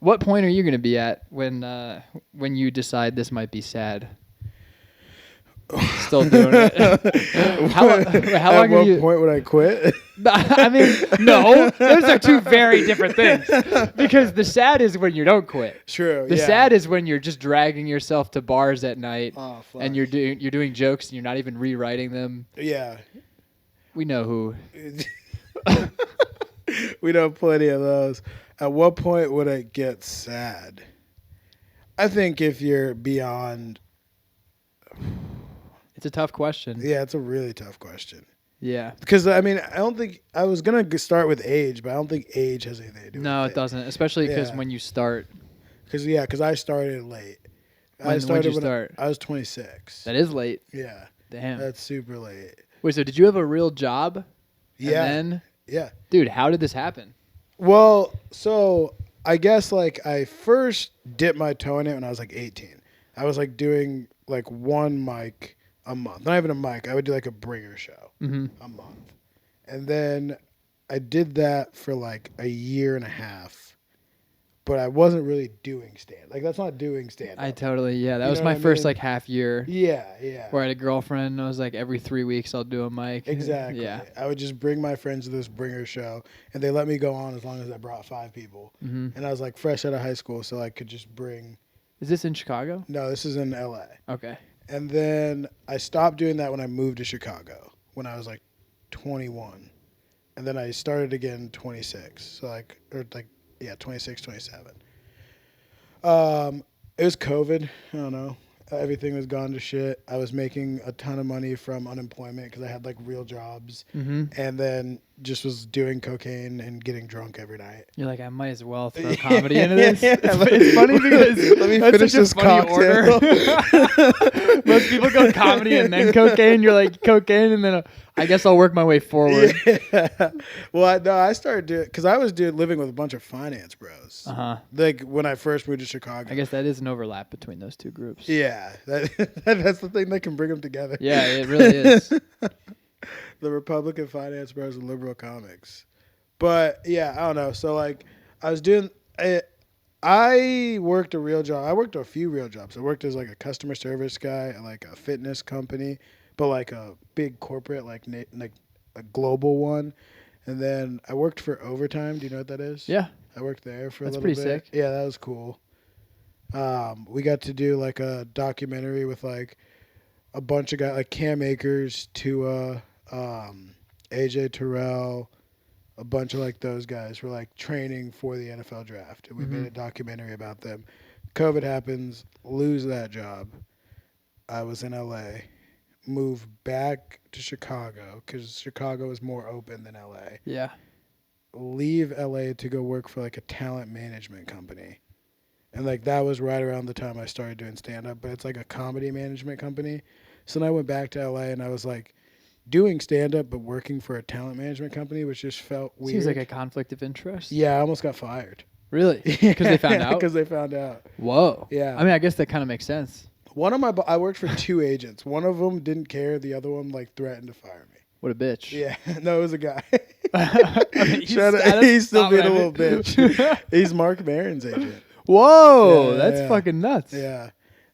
What point are you going to be at when you decide this might be sad? Still doing it. how long At are what you? point would I quit? I mean, no, those are two very different things. Because the sad is when you don't quit. True. The yeah. sad is when you're just dragging yourself to bars at night Oh, fuck. and you're doing jokes and you're not even rewriting them. Yeah. We know who. We know plenty of those. At what point would it get sad? I think if you're beyond. It's a tough question. Yeah, it's a really tough question. Yeah. Because, I mean, I don't think. I was going to start with age, but I don't think age has anything to do with it. No, it doesn't. Especially because when you start. Because I started late. When did you start? I was 26. That is late. Yeah. Damn. That's super late. Wait, so did you have a real job? Yeah. And then, yeah. Dude, how did this happen? Well, so I guess like I first dipped my toe in it when I was like 18. I was like doing like one mic a month. Not even a mic. I would do like a bringer show a month. And then I did that for like a year and a half. But I wasn't really doing stand. Like that's not doing stand. That was my first like half year. Yeah. Where I had a girlfriend and I was like every 3 weeks I'll do a mic. Exactly. Yeah. I would just bring my friends to this bringer show and they let me go on as long as I brought 5 people. And I was like fresh out of high school so I could just bring. Is this in Chicago? No, this is in LA. Okay. And then I stopped doing that when I moved to Chicago when I was like 21. And then I started again 26. So 26, 27. It was COVID. I don't know. Everything was gone to shit. I was making a ton of money from unemployment because I had like real jobs. And then just was doing cocaine and getting drunk every night. You're like, I might as well throw comedy into this. It's funny because let me finish this cocktail. Order. Most people go comedy and then cocaine. You're like cocaine and then I guess I'll work my way forward. Yeah. Well, I started doing because I was living with a bunch of finance bros. Like when I first moved to Chicago. I guess that is an overlap between those two groups. Yeah, that's the thing that can bring them together. Yeah, it really is. The Republican finance bros and liberal comics. But yeah, I don't know. So like I was doing I worked a real job. I worked a few real jobs. I worked as like a customer service guy at like a fitness company, but like a big corporate like a global one. And then I worked for Overtime. Do you know what that is? Yeah. I worked there for a little bit. That's pretty sick. Yeah, that was cool. We got to do like a documentary with like a bunch of guys like Cam Akers, Tua, AJ Terrell, a bunch of like those guys were like training for the NFL draft. And we made a documentary about them. COVID happens, lose that job. I was in LA, moved back to Chicago because Chicago is more open than LA. Yeah. Leave LA to go work for like a talent management company. And like that was right around the time I started doing stand-up, but it's like a comedy management company. So then I went back to LA and I was like doing stand-up but working for a talent management company, which just felt weird. Seems like a conflict of interest. Yeah, I almost got fired. Really? Because they found out? Because they found out. Whoa. Yeah. I mean, I guess that kind of makes sense. I worked for 2 agents. One of them didn't care. The other one like threatened to fire me. What a bitch. Yeah. No, it was a guy. I mean, he's still being a little bitch. He's Mark Maron's agent. Whoa, Yeah, that's fucking nuts. Yeah.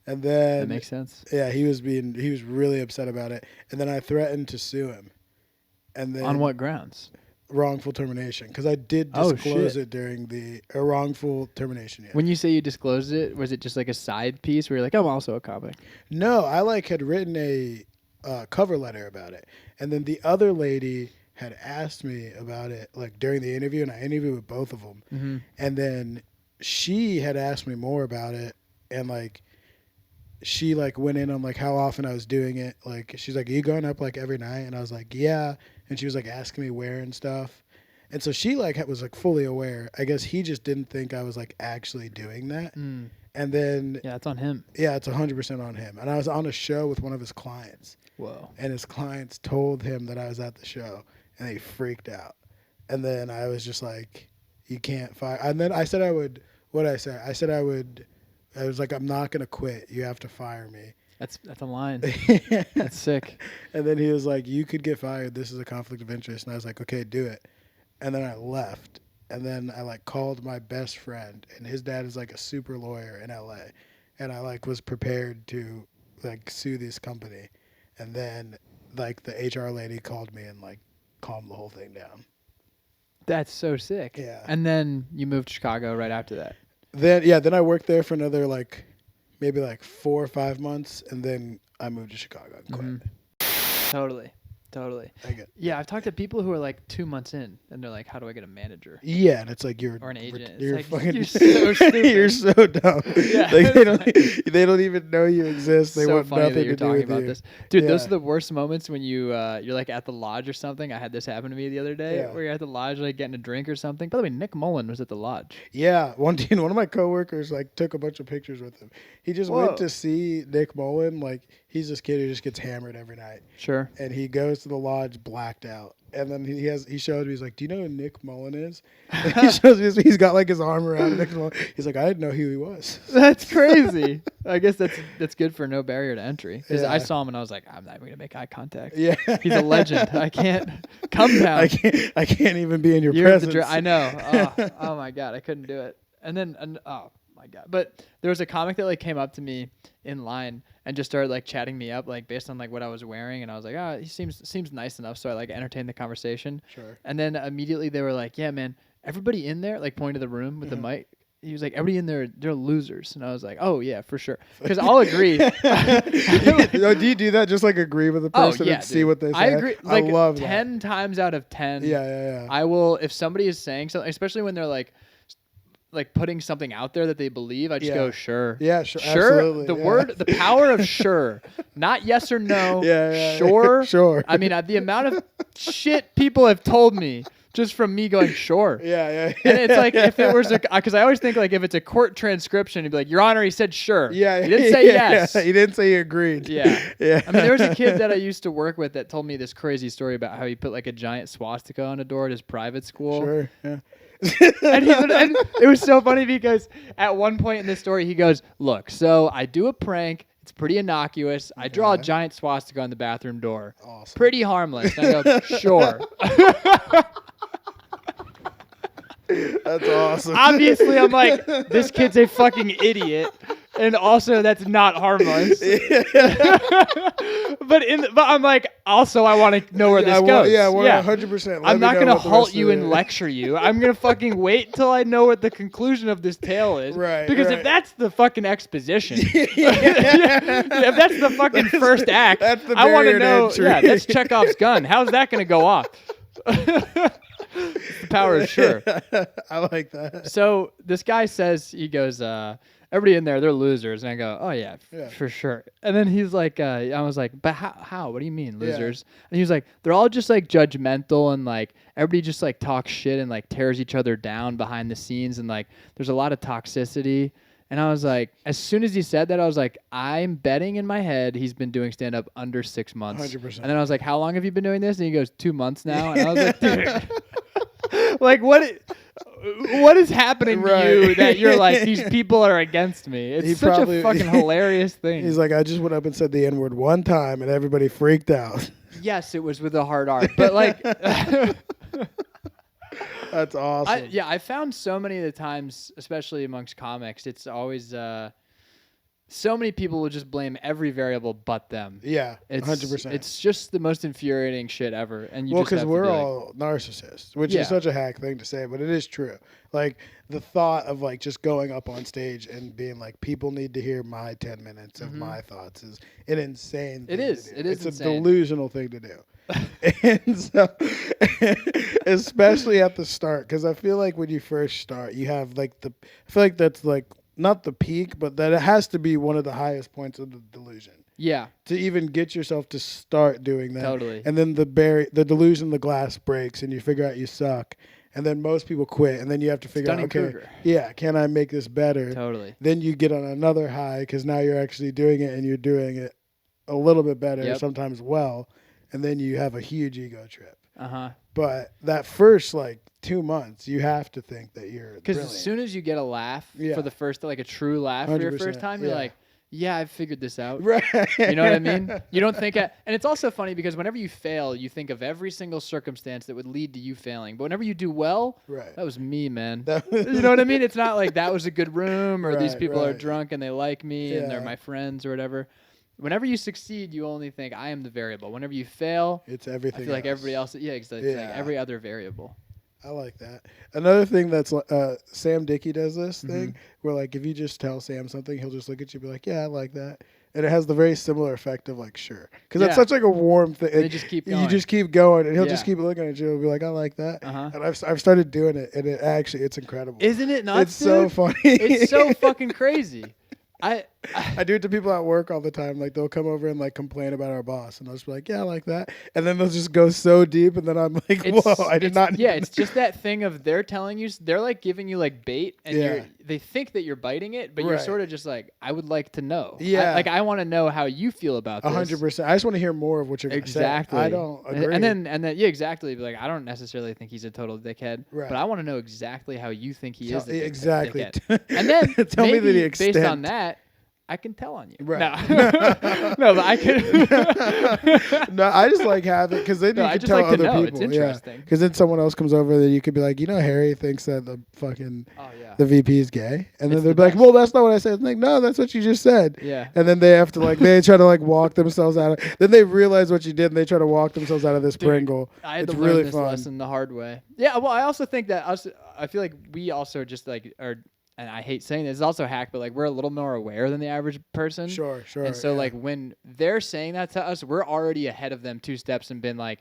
And then that makes sense. Yeah, he was really upset about it. And then I threatened to sue him. And then on what grounds? Wrongful termination, because I did disclose it during the wrongful termination. Yeah. When you say you disclosed it, was it just like a side piece where you're like, I'm also a comic? No, I like had written a cover letter about it, and then the other lady had asked me about it like during the interview, and I interviewed with both of them, and then she had asked me more about it, and like she like went in on like how often I was doing it. Like she's like, "Are you going up like every night?" And I was like, "Yeah." And she was like asking me where and stuff. And so she like was like fully aware. I guess he just didn't think I was like actually doing that. And then yeah, it's on him. Yeah, it's 100% on him. And I was on a show with one of his clients. Whoa. And his clients told him that I was at the show, and they freaked out. And then I was just like, "You can't fire." And then I said I would. What did I say? I said I would. I was like, "I'm not gonna quit. You have to fire me." That's a line. That's sick. And then he was like, "You could get fired. This is a conflict of interest." And I was like, "Okay, do it." And then I left. And then I like called my best friend, and his dad is like a super lawyer in LA, and I like was prepared to like sue this company, and then like the HR lady called me and like calmed the whole thing down. That's so sick. Yeah. And then you moved to Chicago right after that. Then I worked there for another like maybe like 4 or 5 months, and then I moved to Chicago and quit. Totally. Yeah, I've talked to people who are like 2 months in, and they're like, "How do I get a manager?" Yeah, and it's like you're Or an agent. You're It's like, fucking. you're so stupid. You're so dumb. Yeah. Like they don't even know you exist. They so want funny nothing that you're to do talking with about you. this, dude. Those Yeah. are the worst moments when you're like at the lodge or something. I had this happen to me the other day, Yeah. where you're at the lodge like getting a drink or something. By the way, Nick Mullen was at the lodge. Yeah, one of my coworkers like took a bunch of pictures with him. He just Whoa. went to see Nick Mullen. Like he's this kid who just gets hammered every night, Sure. and he goes to the lodge blacked out. And then he showed me, he's like, "Do you know who Nick Mullen is?" And he shows me, he's got like his arm around Nick Mullen. He's like, "I didn't know who he was." That's crazy. I guess that's good for no barrier to entry. Because Yeah. I saw him and I was like, I'm not even gonna make eye contact. Yeah, He's a legend. I can't come down. I can't even be in your You're at the presence. I know. Oh my god, I couldn't do it. And then oh my god. But there was a comic that like came up to me in line and just started like chatting me up like based on like what I was wearing, and I was like, he seems nice enough, so I like entertained the conversation. Sure. And then immediately they were like, yeah, man, everybody in there, like pointed to the room with the mic. He was like, everybody in there, they're losers. And I was like, oh, yeah, for sure. Because I'll agree. Do you do that? Just like agree with the person and see dude. what they say? I agree. Like I love 10 times out of 10. Yeah. I will, if somebody is saying something, especially when they're like putting something out there that they believe, I just go, sure. Yeah, sure. Sure. Absolutely, The yeah. word, the power of sure. Not yes or no. Yeah. Sure. Sure. I mean, the amount of shit people have told me just from me going, sure. Yeah. And it's like if it was because I always think like if it's a court transcription, it'd be like, Your Honor, he said sure. Yeah. He didn't say yes. He didn't say he agreed. Yeah. Yeah. I mean, there was a kid that I used to work with that told me this crazy story about how he put like a giant swastika on a door at his private school. Sure. Yeah. and it was so funny because at one point in this story, he goes, look, so I do a prank. It's pretty innocuous. I draw a giant swastika on the bathroom door. Awesome. Pretty harmless. And I go, sure. That's awesome. Obviously, I'm like, this kid's a fucking idiot. And also, that's not harmless. but I'm like, also, I want to know where this goes. 100%. I'm not going to halt you and lecture you. I'm going to fucking wait till I know what the conclusion of this tale is. Right. Because if that's the fucking exposition, if that's the fucking first act, that's the I want to barrier to know. entry. Yeah, that's Chekhov's gun. How's that going to go off? It's the power of sure. I like that. So this guy says, he goes, everybody in there, they're losers. And I go, oh, yeah, for sure. And then he's like, I was like, but how? What do you mean, losers? And he was like, they're all just like judgmental and like everybody just like talks shit and like tears each other down behind the scenes. And like there's a lot of toxicity. And I was like, as soon as he said that, I was like, I'm betting in my head he's been doing stand-up under 6 months. 100%. And then I was like, how long have you been doing this? And he goes, 2 months now. And I was like, dude. Like what is happening to you that you're like these people are against me? It's such a fucking hilarious thing. He's like, I just went up and said the N-word one time and everybody freaked out. Yes, it was with a hard R, but like That's awesome. I found so many of the times, especially amongst comics, it's always so many people will just blame every variable but them. Yeah, It's 100%. It's just the most infuriating shit ever. And you because we're all narcissists, which Yeah. is such a hack thing to say, but it is true. Like the thought of like just going up on stage and being like, people need to hear my 10 minutes of my thoughts is an insane thing It is. to do. It is It's insane. a delusional thing to do. And so, especially at the start, because I feel like when you first start, you have like I feel like that's like not the peak, but that it has to be one of the highest points of the delusion. Yeah. To even get yourself to start doing that. Totally. And then the delusion, the glass breaks and you figure out you suck. And then most people quit. And then you have to figure out, okay, can I make this better? Totally. Then you get on another high because now you're actually doing it and you're doing it a little bit better, sometimes well. And then you have a huge ego trip. Uh-huh. But that first, 2 months, you have to think that you're Because as soon as you get a laugh for the first, like a true laugh for your first 100%, time, you're like, yeah, I've figured this out. Right. You know what I mean? You don't think, and it's also funny because whenever you fail, you think of every single circumstance that would lead to you failing. But whenever you do well, Right. that was me, man. You know what I mean? It's not like that was a good room or these people are right. drunk and they like me and they're my friends or whatever. Whenever you succeed, you only think I am the variable. Whenever you fail, it's everything. I feel like everybody else. Yeah, exactly. It's like every other variable. I like that. Another thing that's Sam Dickey does this thing where like if you just tell Sam something, he'll just look at you and be like, "Yeah, I like that," and it has the very similar effect of like, "Sure," because that's such like a warm thing. They just keep going. You just keep going, and he'll just keep looking at you and be like, "I like that," and I've started doing it, and it's incredible. Isn't it nuts? It's so funny. It's so fucking crazy. I do it to people at work all the time. Like they'll come over and like complain about our boss, and I'll just be like, "Yeah, I like that," and then they'll just go so deep, and then I'm like, "Whoa, I did not." Yeah, it's just that thing of they're telling you, they're like giving you like bait, and they think that you're biting it, but you're sort of just like, I would like to know. Yeah, I want to know how you feel about this. 100%. I just want to hear more of what you're going to say. I don't agree. And then yeah, exactly. Like I don't necessarily think he's a total dickhead, right. but I want to know exactly how you think he is. Exactly. Dickhead. And then tell me the extent. Based on that, I can tell on you. Right. No, but I can. No, I just like having because then you can tell like other people. It's interesting. Because then someone else comes over that you could be like, Harry thinks that the fucking the VP is gay, and then they'll be like, well, that's not what I said. I'm like, no, that's what you just said. Yeah. And then they have to they try to like walk themselves out of. Then they realize what you did, and they try to walk themselves out of this Pringle. I had to learn this lesson the hard way. Yeah. Well, I also think that I feel like we also just like are. And I hate saying this, it's also hack, but like we're a little more aware than the average person. Sure. And so like when they're saying that to us, we're already ahead of them 2 steps and been like,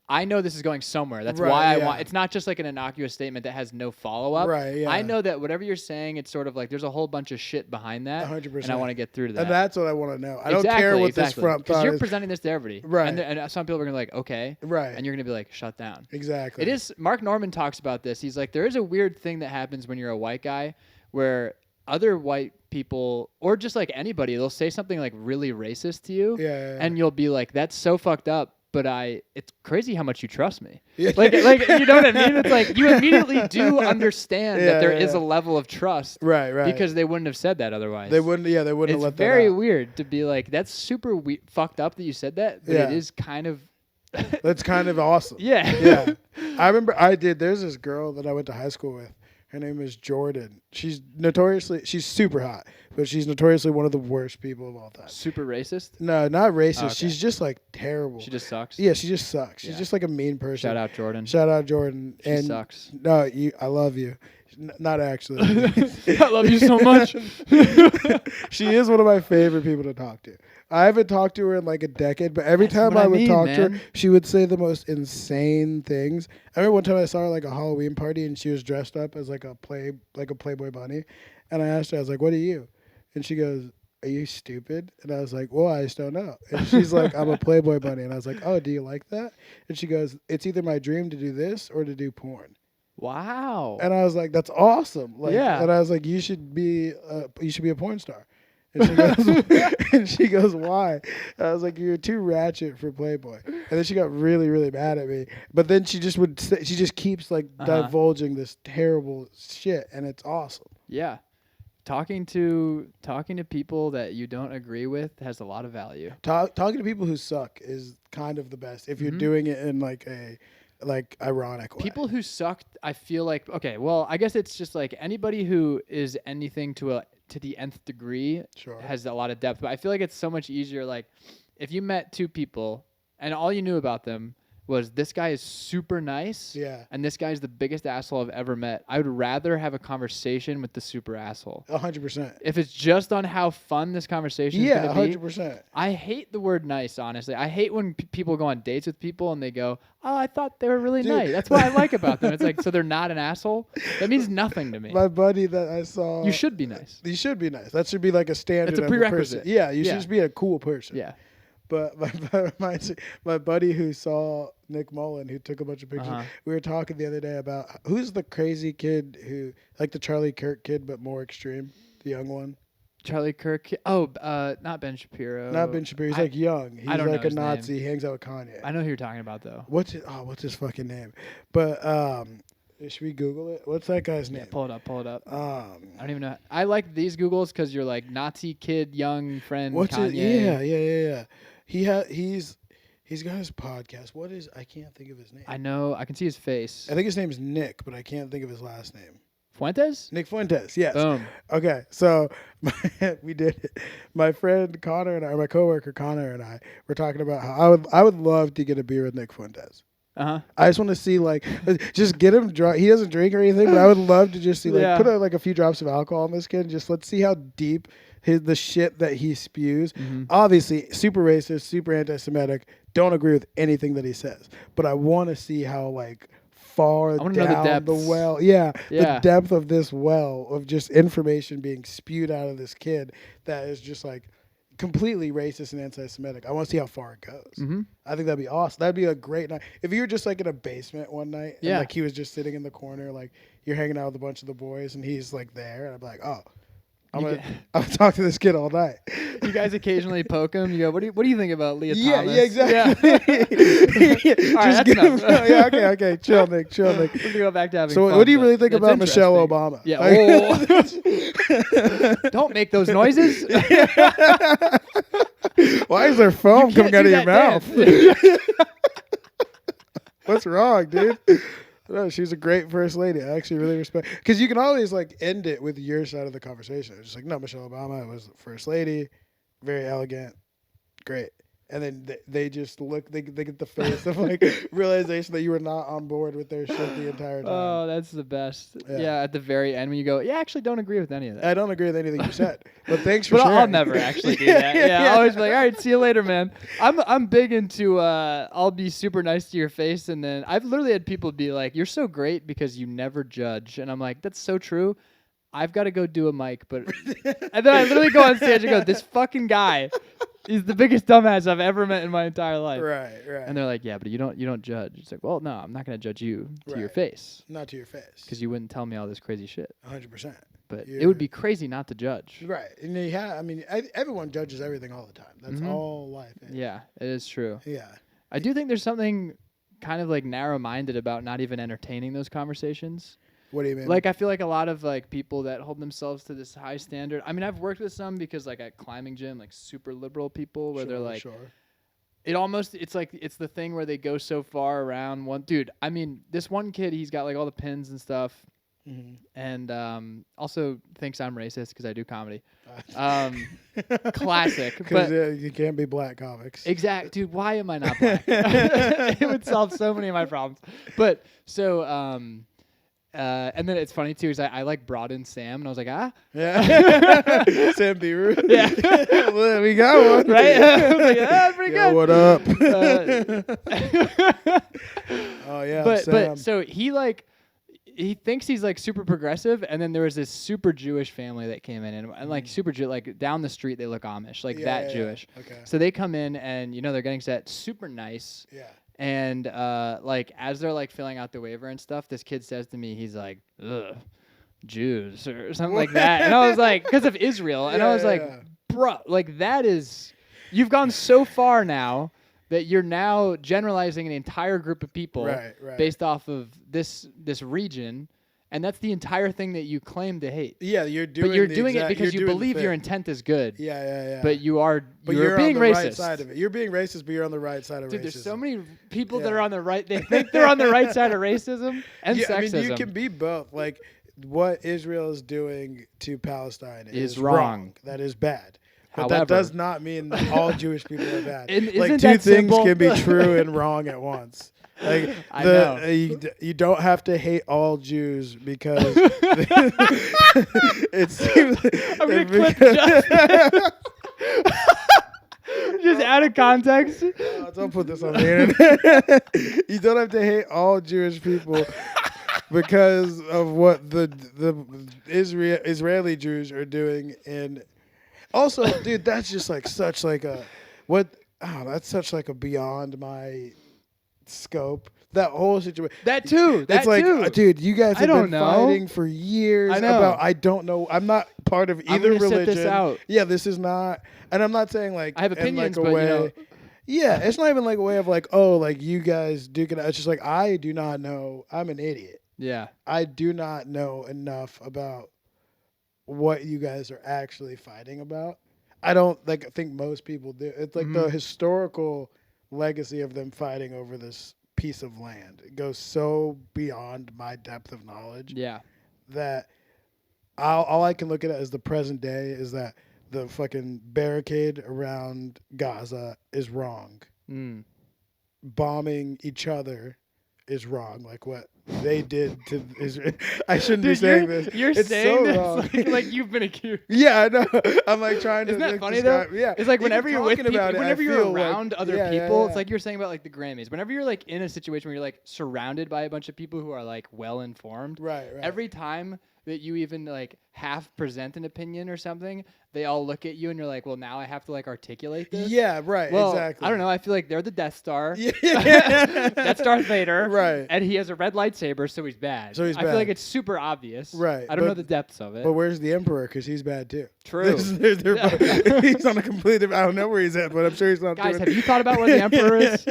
I know this is going somewhere. That's why I want. It's not just like an innocuous statement that has no follow up. Right. Yeah. I know that whatever you're saying, it's sort of like there's a whole bunch of shit behind that. 100%. And I want to get through to that. And that's what I want to know. I don't care what this front thought is. Because you're presenting this to everybody. Right. And some people are gonna be like, okay. Right. And you're gonna be like, shut down. Exactly. It is. Mark Norman talks about this. He's like, there is a weird thing that happens when you're a white guy, where other white people or just like anybody, they'll say something like really racist to you, and you'll be like, "That's so fucked up." But it's crazy how much you trust me. Yeah. Like you know what I mean? It's like you immediately do understand that there is a level of trust, right? Because they wouldn't have said that otherwise. They wouldn't. Yeah, they wouldn't have let that out. It's very weird to be like, "That's super fucked up that you said that," but it is kind of. That's kind of awesome. Yeah. I remember there's this girl that I went to high school with. Her name is Jordan. She's super hot, but she's notoriously one of the worst people of all time. Super racist? No, not racist. Okay. She's just like terrible. She just sucks? Yeah, she just sucks. She's just like a mean person. Shout out Jordan. She sucks. No, I love you. Not actually. I love you so much. She is one of my favorite people to talk to. I haven't talked to her in like a decade, but every time I would talk to her, she would say the most insane things. I remember one time I saw her like a Halloween party, and she was dressed up as like a Playboy bunny, and I asked her, I was like, "What are you?" And she goes, "Are you stupid?" And I was like, "Well, I just don't know." And she's like, "I'm a Playboy bunny," and I was like, "Oh, do you like that?" And she goes, "It's either my dream to do this or to do porn." Wow. And I was like, "That's awesome!" Like, and I was like, "You should be a porn star." And she goes, "Why?" And I was like, "You're too ratchet for Playboy." And then she got really, really mad at me. But then she just keeps like divulging this terrible shit, and it's awesome. Yeah. Talking to people that you don't agree with has a lot of value. Talking to people who suck is kind of the best if you're doing it in like a ironic way. People who suck, I feel like, okay, well, I guess it's just like anybody who is anything to the nth degree has a lot of depth. But I feel like it's so much easier. Like if you met 2 people and all you knew about them was this guy is super nice, and this guy's the biggest asshole I've ever met, I would rather have a conversation with the super asshole. 100%. If it's just on how fun this conversation is going to be. 100%. I hate the word nice, honestly. I hate when people go on dates with people and they go, "Oh, I thought they were really nice. That's what I like about them." It's like, so they're not an asshole? That means nothing to me. My buddy that I saw... You should be nice. You should be nice. That should be like a standard. It's a prerequisite. Yeah, you should just be a cool person. Yeah. But my buddy who saw Nick Mullen, who took a bunch of pictures, we were talking the other day about who's the crazy kid who, like the Charlie Kirk kid, but more extreme, the young one. Charlie Kirk. Oh, not Ben Shapiro. Not Ben Shapiro. He's like young. He's like a Nazi. Name. He hangs out with Kanye. I know who you're talking about though. What's his fucking name? But Should we Google it? What's that guy's name? Pull it up. I don't even know. I like these Googles because you're like Nazi kid, young friend. What's Kanye. Yeah. He's got his podcast. What is? I can't think of his name. I know. I can see his face. I think his name's Nick, but I can't think of his last name. Fuentes? Nick Fuentes. Yes. Boom. Okay, so we did it. My friend Connor and I, my coworker Connor and I, were talking about how I would love to get a beer with Nick Fuentes. I just want to see just get him drunk. He doesn't drink or anything, but I would love to just see put a few drops of alcohol on this kid. And just let's see how deep the shit that he spews. Mm-hmm. Obviously, super racist, super anti-Semitic. Don't agree with anything that he says, but I want to see how far down the well. The depth of this well of just information being spewed out of this kid that is just completely racist and anti-Semitic. I want to see how far it goes. Mm-hmm. I think that'd be awesome. That'd be a great night. If you were just in a basement one night and he was just sitting in the corner, you're hanging out with a bunch of the boys and he's there, and I'd be like, oh, I'm gonna talk to this kid all night. You guys occasionally poke him. You go, what do you think about Leah Thomas? Yeah, exactly. All right, that's enough. Okay. Chill, Nick. We're gonna go back to having fun. So, what do you really think about Michelle Obama? Yeah. Don't make those noises. Why is there foam coming out of your mouth? What's wrong, dude? No, she's a great first lady. I actually really respect, because you can always end it with your side of the conversation. It's just no, Michelle Obama was the first lady, very elegant, great. And then they just look, they get the face of realization that you were not on board with their shit the entire time. Oh, that's the best. Yeah, at the very end when you go, I actually don't agree with any of that. I don't agree with anything you said, but thanks for sharing. I'll never actually do that. Yeah, I'll always be like, all right, see you later, man. I'm big into I'll be super nice to your face, and then I've literally had people be like, you're so great because you never judge, and I'm like, that's so true. I've got to go do a mic, but and then I literally go on stage and go, this fucking guy. He's the biggest dumbass I've ever met in my entire life. Right. And they're like, yeah, but you don't judge. It's like, well, no, I'm not going to judge you to your face. Not to your face. Because you wouldn't tell me all this crazy shit. 100%. But it would be crazy not to judge. Right. And everyone judges everything all the time. That's all life is. Yeah, it is true. Yeah. I do think there's something kind of narrow-minded about not even entertaining those conversations. What do you mean? I feel like a lot of people that hold themselves to this high standard. I mean, I've worked with some because at climbing gym, super liberal people where they're it almost, it's the thing where they go so far around one dude. I mean, this one kid, he's got all the pins and stuff. Mm-hmm. And also thinks I'm racist because I do comedy. Classic. Because you can't be black comics. Exactly. Dude, why am I not black? It would solve so many of my problems. But so... and then it's funny too, is I brought in Sam and I was like, yeah, Sam Beaver, yeah, well, we got one, right? I was like, pretty good. What up? Oh yeah, but so he thinks he's super progressive, and then there was this super Jewish family that came in and super down the street they look Amish, Jewish. Okay. So they come in and they're getting set super nice. Yeah. And as they're filling out the waiver and stuff, this kid says to me, he's like, ugh, Jews or something like that. And I was like, because of Israel. And I was like, bro, that is, you've gone so far now that you're now generalizing an entire group of people based off of this region. And that's the entire thing that you claim to hate. Yeah, you're doing. But you're doing it because you believe your intent is good. Yeah. But you're being on the racist. Right side of it. You're being racist, but you're on the right side of racism. Dude, there's so many people that are on the right. They think they're on the right side of racism and sexism. I mean, you can be both. What Israel is doing to Palestine is wrong. That is bad. But However, that does not mean that all Jewish people are bad. Isn't two that things simple? can be true and wrong at once. I know. You don't have to hate all Jews because it seems. I'm gonna clip just out of context. Don't put this on the internet. You don't have to hate all Jewish people because of what the Israeli Jews are doing, and also, dude, that's just such a what. Oh, that's such a beyond my scope. That whole situation. That too. Dude, you guys have been fighting for years about. I don't know. I'm not part of either religion. Set this out. Yeah, this is not. And I'm not saying I have opinions, but way, yeah, it's not even a way of you guys duke it out. It's just I do not know. I'm an idiot. Yeah. I do not know enough about what you guys are actually fighting about. I don't think most people do. It's like the historical legacy of them fighting over this piece of land. It goes so beyond my depth of knowledge Yeah. that all I can look at as the present day is that the fucking barricade around Gaza is wrong. Mm. Bombing each other is wrong. Like what they did to Israel. I shouldn't Dude, be saying this. You're it's saying so this wrong. like you've been accused. Yeah, I know. I'm like trying to. Isn't that like, funny describe, though? Yeah, It's like even whenever you're with talking people, about it, whenever I you're feel around like, other yeah, people, yeah. it's like you're saying about like the Grammys. Whenever you're like in a situation where you're like surrounded by a bunch of people who are like well informed, Right. every time that you even like half present an opinion or something, they all look at you and you're like, well, now I have to like articulate this. Yeah, right. Well, exactly. I don't know. I feel like they're the Death Star. Yeah. That's Darth Vader. Right. And he has a red lightsaber, so he's bad. So he's I feel bad. like it's super obvious. Right, I don't know but- the depths of it. But where's the Emperor? Because he's bad too. True. He's on a complete. I don't know where he's at, but I'm sure he's not. Guys, doing, have you thought about where the Emperor is?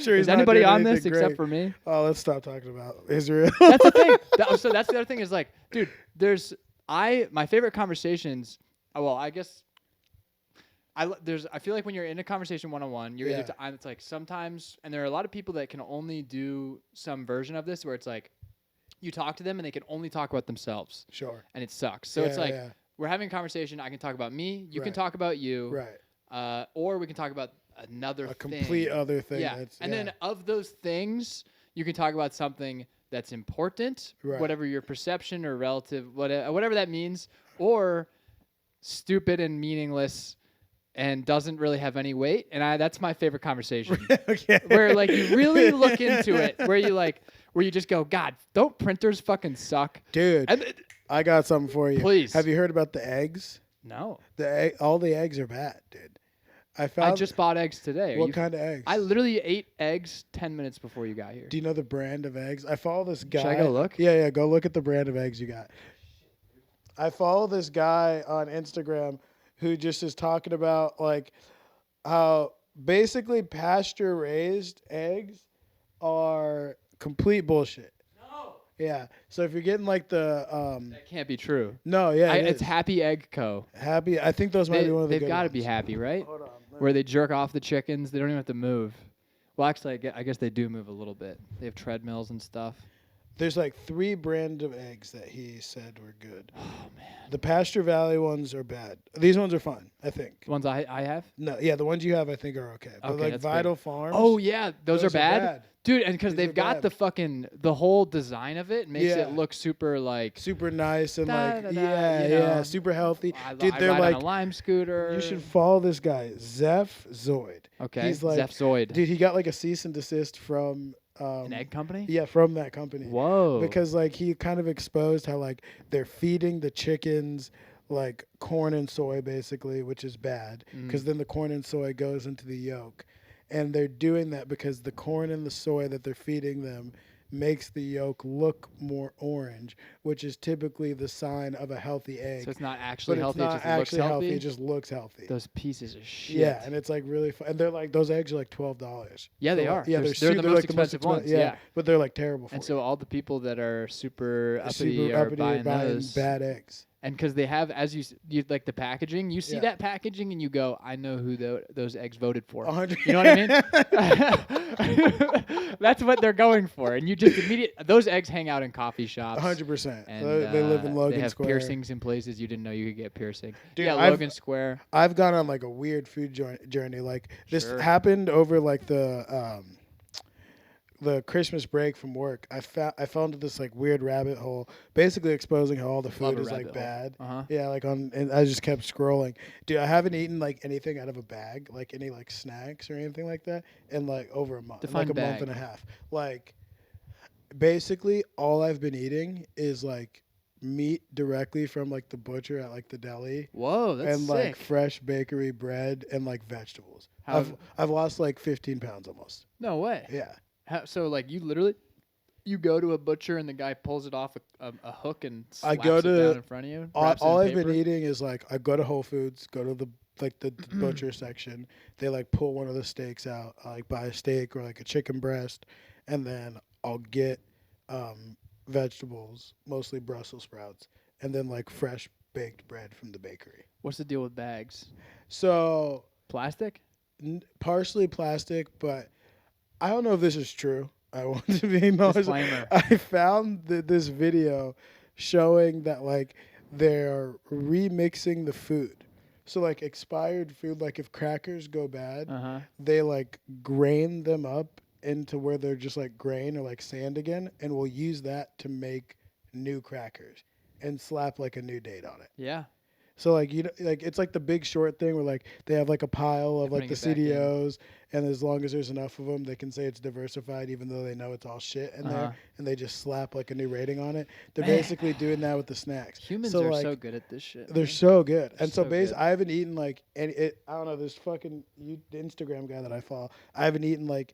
sure he's Is not anybody doing on this anything except great. for me? Oh, let's stop talking about Israel. That's the thing. So that's the other thing is like, dude, my favorite conversations. Well, I guess I feel like when you're in a conversation one-on-one, you're either it's like sometimes, and there are a lot of people that can only do some version of this where it's like you talk to them and they can only talk about themselves. Sure. And it sucks. So it's like we're having a conversation. I can talk about me. You can talk about you. Right. Or we can talk about another A complete other thing. Yeah. Then of those things, you can talk about something that's important, whatever your perception or relative, whatever that means, or stupid and meaningless and doesn't really have any weight. And that's my favorite conversation. Okay. Where like you really look into it, where you just go, God, don't printers fucking suck? Dude, I got something for you. Please. Have you heard about the eggs? No. All the eggs are bad, dude. I just bought eggs today. What kind of eggs? I literally ate eggs 10 minutes before you got here. Do you know the brand of eggs? I follow this guy. Should I go look? Yeah, go look at the brand of eggs you got. I follow this guy on Instagram who just is talking about like how basically pasture raised eggs are complete bullshit. No. Yeah. So if you're getting like the that can't be true. No, yeah. It's Happy Egg Co. Happy. I think those might be one of the They've got to be happy, right? Hold on. Where they jerk off the chickens. They don't even have to move. Well, actually, I guess they do move a little bit. They have treadmills and stuff. There's like 3 brands of eggs that he said were good. Oh, man. The Pasture Valley ones are bad. These ones are fun, I think. The ones I have? No, yeah, the ones you have I think are okay. But Okay, like that's Vital good. Farms. Oh, yeah. Those are bad? Dude, and because These they've are got bad. the whole design of it makes it look super like. Super nice and Da-da-da, super healthy. Dude, they're ride like on a Lime scooter. You should follow this guy, Zeph Zoid. Okay, he's like Zeph Zoid. Dude, he got like a cease and desist from an egg company. Yeah, from that company. Whoa. Because like he kind of exposed how like they're feeding the chickens like corn and soy basically, which is bad because then the corn and soy goes into the yolk. And they're doing that because the corn and the soy that they're feeding them makes the yolk look more orange, which is typically the sign of a healthy egg. So it's not actually healthy. It's not it just actually looks healthy. healthy. It just looks healthy. Those pieces of shit. Yeah, and it's like really fun. And they're like those eggs are like $12. Yeah, they are. Yeah, they're the most like expensive ones. Yeah, but they're like terrible for And you. so all the people that are super uppity are buying those. bad eggs. And because they have, as you like the packaging, you see that packaging and you go, I know who those eggs voted for. 100. You know what I mean? That's what they're going for. And you just those eggs hang out in coffee shops. 100%. And They live in Logan they have Square. Piercings in places you didn't know you could get piercing. Dude, yeah, Logan Square. I've gone on like a weird food journey. Like this happened over like the Christmas break from work. I fell into this like weird rabbit hole, basically exposing how all the food is like bad. Yeah, like and I just kept scrolling. Dude, I haven't eaten like anything out of a bag, like any like snacks or anything like that, in like over a month, Define like a month and a half. Like basically all I've been eating is like meat directly from like the butcher at like the deli. Whoa, that's and sick. like fresh bakery bread and like vegetables. I've lost like 15 pounds almost. No way. Yeah. So like you go to a butcher and the guy pulls it off a hook and slaps it down in front of you. All I've been eating is like I go to Whole Foods, go to the butcher section. They like pull one of the steaks out. I like buy a steak or like a chicken breast, and then I'll get vegetables, mostly Brussels sprouts, and then like fresh baked bread from the bakery. What's the deal with bags? So Plastic? partially plastic, but I don't know if this is true. I want to be most. Disclaimer. I found this video showing that like they're remixing the food. So like expired food, like if crackers go bad, they like grain them up into where they're just like grain or like sand again, and we'll use that to make new crackers and slap like a new date on it. Yeah. So like like it's like the Big Short thing where like they have like a pile of like the CDOs, and as long as there's enough of them, they can say it's diversified, even though they know it's all shit in there, and they just slap like a new rating on it. They're basically doing that with the snacks. Humans are so good at this shit. They're so good, and so basically, I haven't eaten like any. I don't know. This fucking the Instagram guy that I follow, I haven't eaten like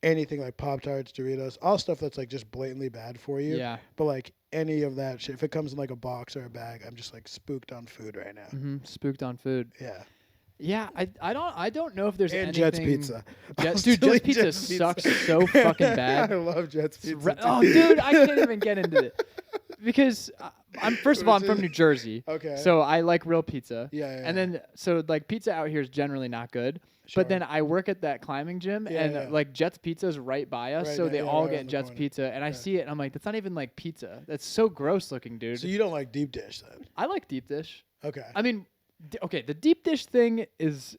anything like Pop-Tarts, Doritos, all stuff that's like just blatantly bad for you. Yeah. But like any of that shit, if it comes in like a box or a bag, I'm just like spooked on food right now. Mm-hmm. Spooked on food. Yeah. Yeah, I don't know if there's anything. Jet's Pizza. Dude, Jet's Pizza sucks so fucking bad. I love Jet's Pizza. Oh, dude, I can't even get into it. Because I'm from New Jersey. Okay. So I like real pizza. Yeah. And then so like pizza out here is generally not good. Sure. But then I work at that climbing gym and like Jet's Pizza is right by us, so they all get Jet's Pizza, and I see it and I'm like, that's not even like pizza. That's so gross looking, dude. So you don't like deep dish then? I like deep dish. Okay. I mean, okay, the deep dish thing is,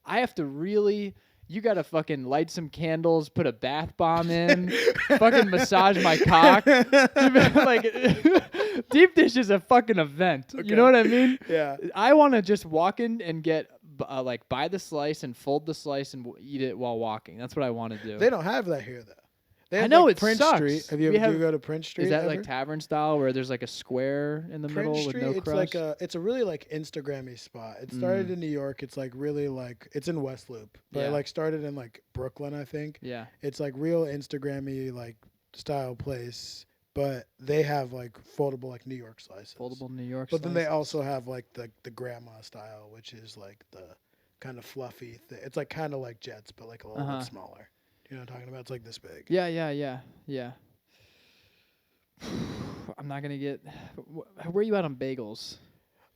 I have to really. You gotta fucking light some candles, put a bath bomb in, fucking massage my cock. Like, deep dish is a fucking event. Okay. You know what I mean? Yeah. I want to just walk in and get like buy the slice and fold the slice and eat it while walking. That's what I want to do. They don't have that here though. They have, I know like, it Prince sucks. Street. Have you ever go to Prince Street? Is that ever? like tavern style where there's like a square in the Prince middle Street, with no crust? it's a really like Instagram-y spot. It started in New York. It's like really like it's in West Loop, but it like started in like Brooklyn, I think. Yeah. It's like real Instagram-y like style place, but they have like foldable like New York slices. Foldable New York. But then they also have like the grandma style, which is like the kind of fluffy. It's like kind of like Jets, but like a little bit smaller. You know what I'm talking about? It's like this big. Yeah. I'm not gonna get. Where are you at on bagels?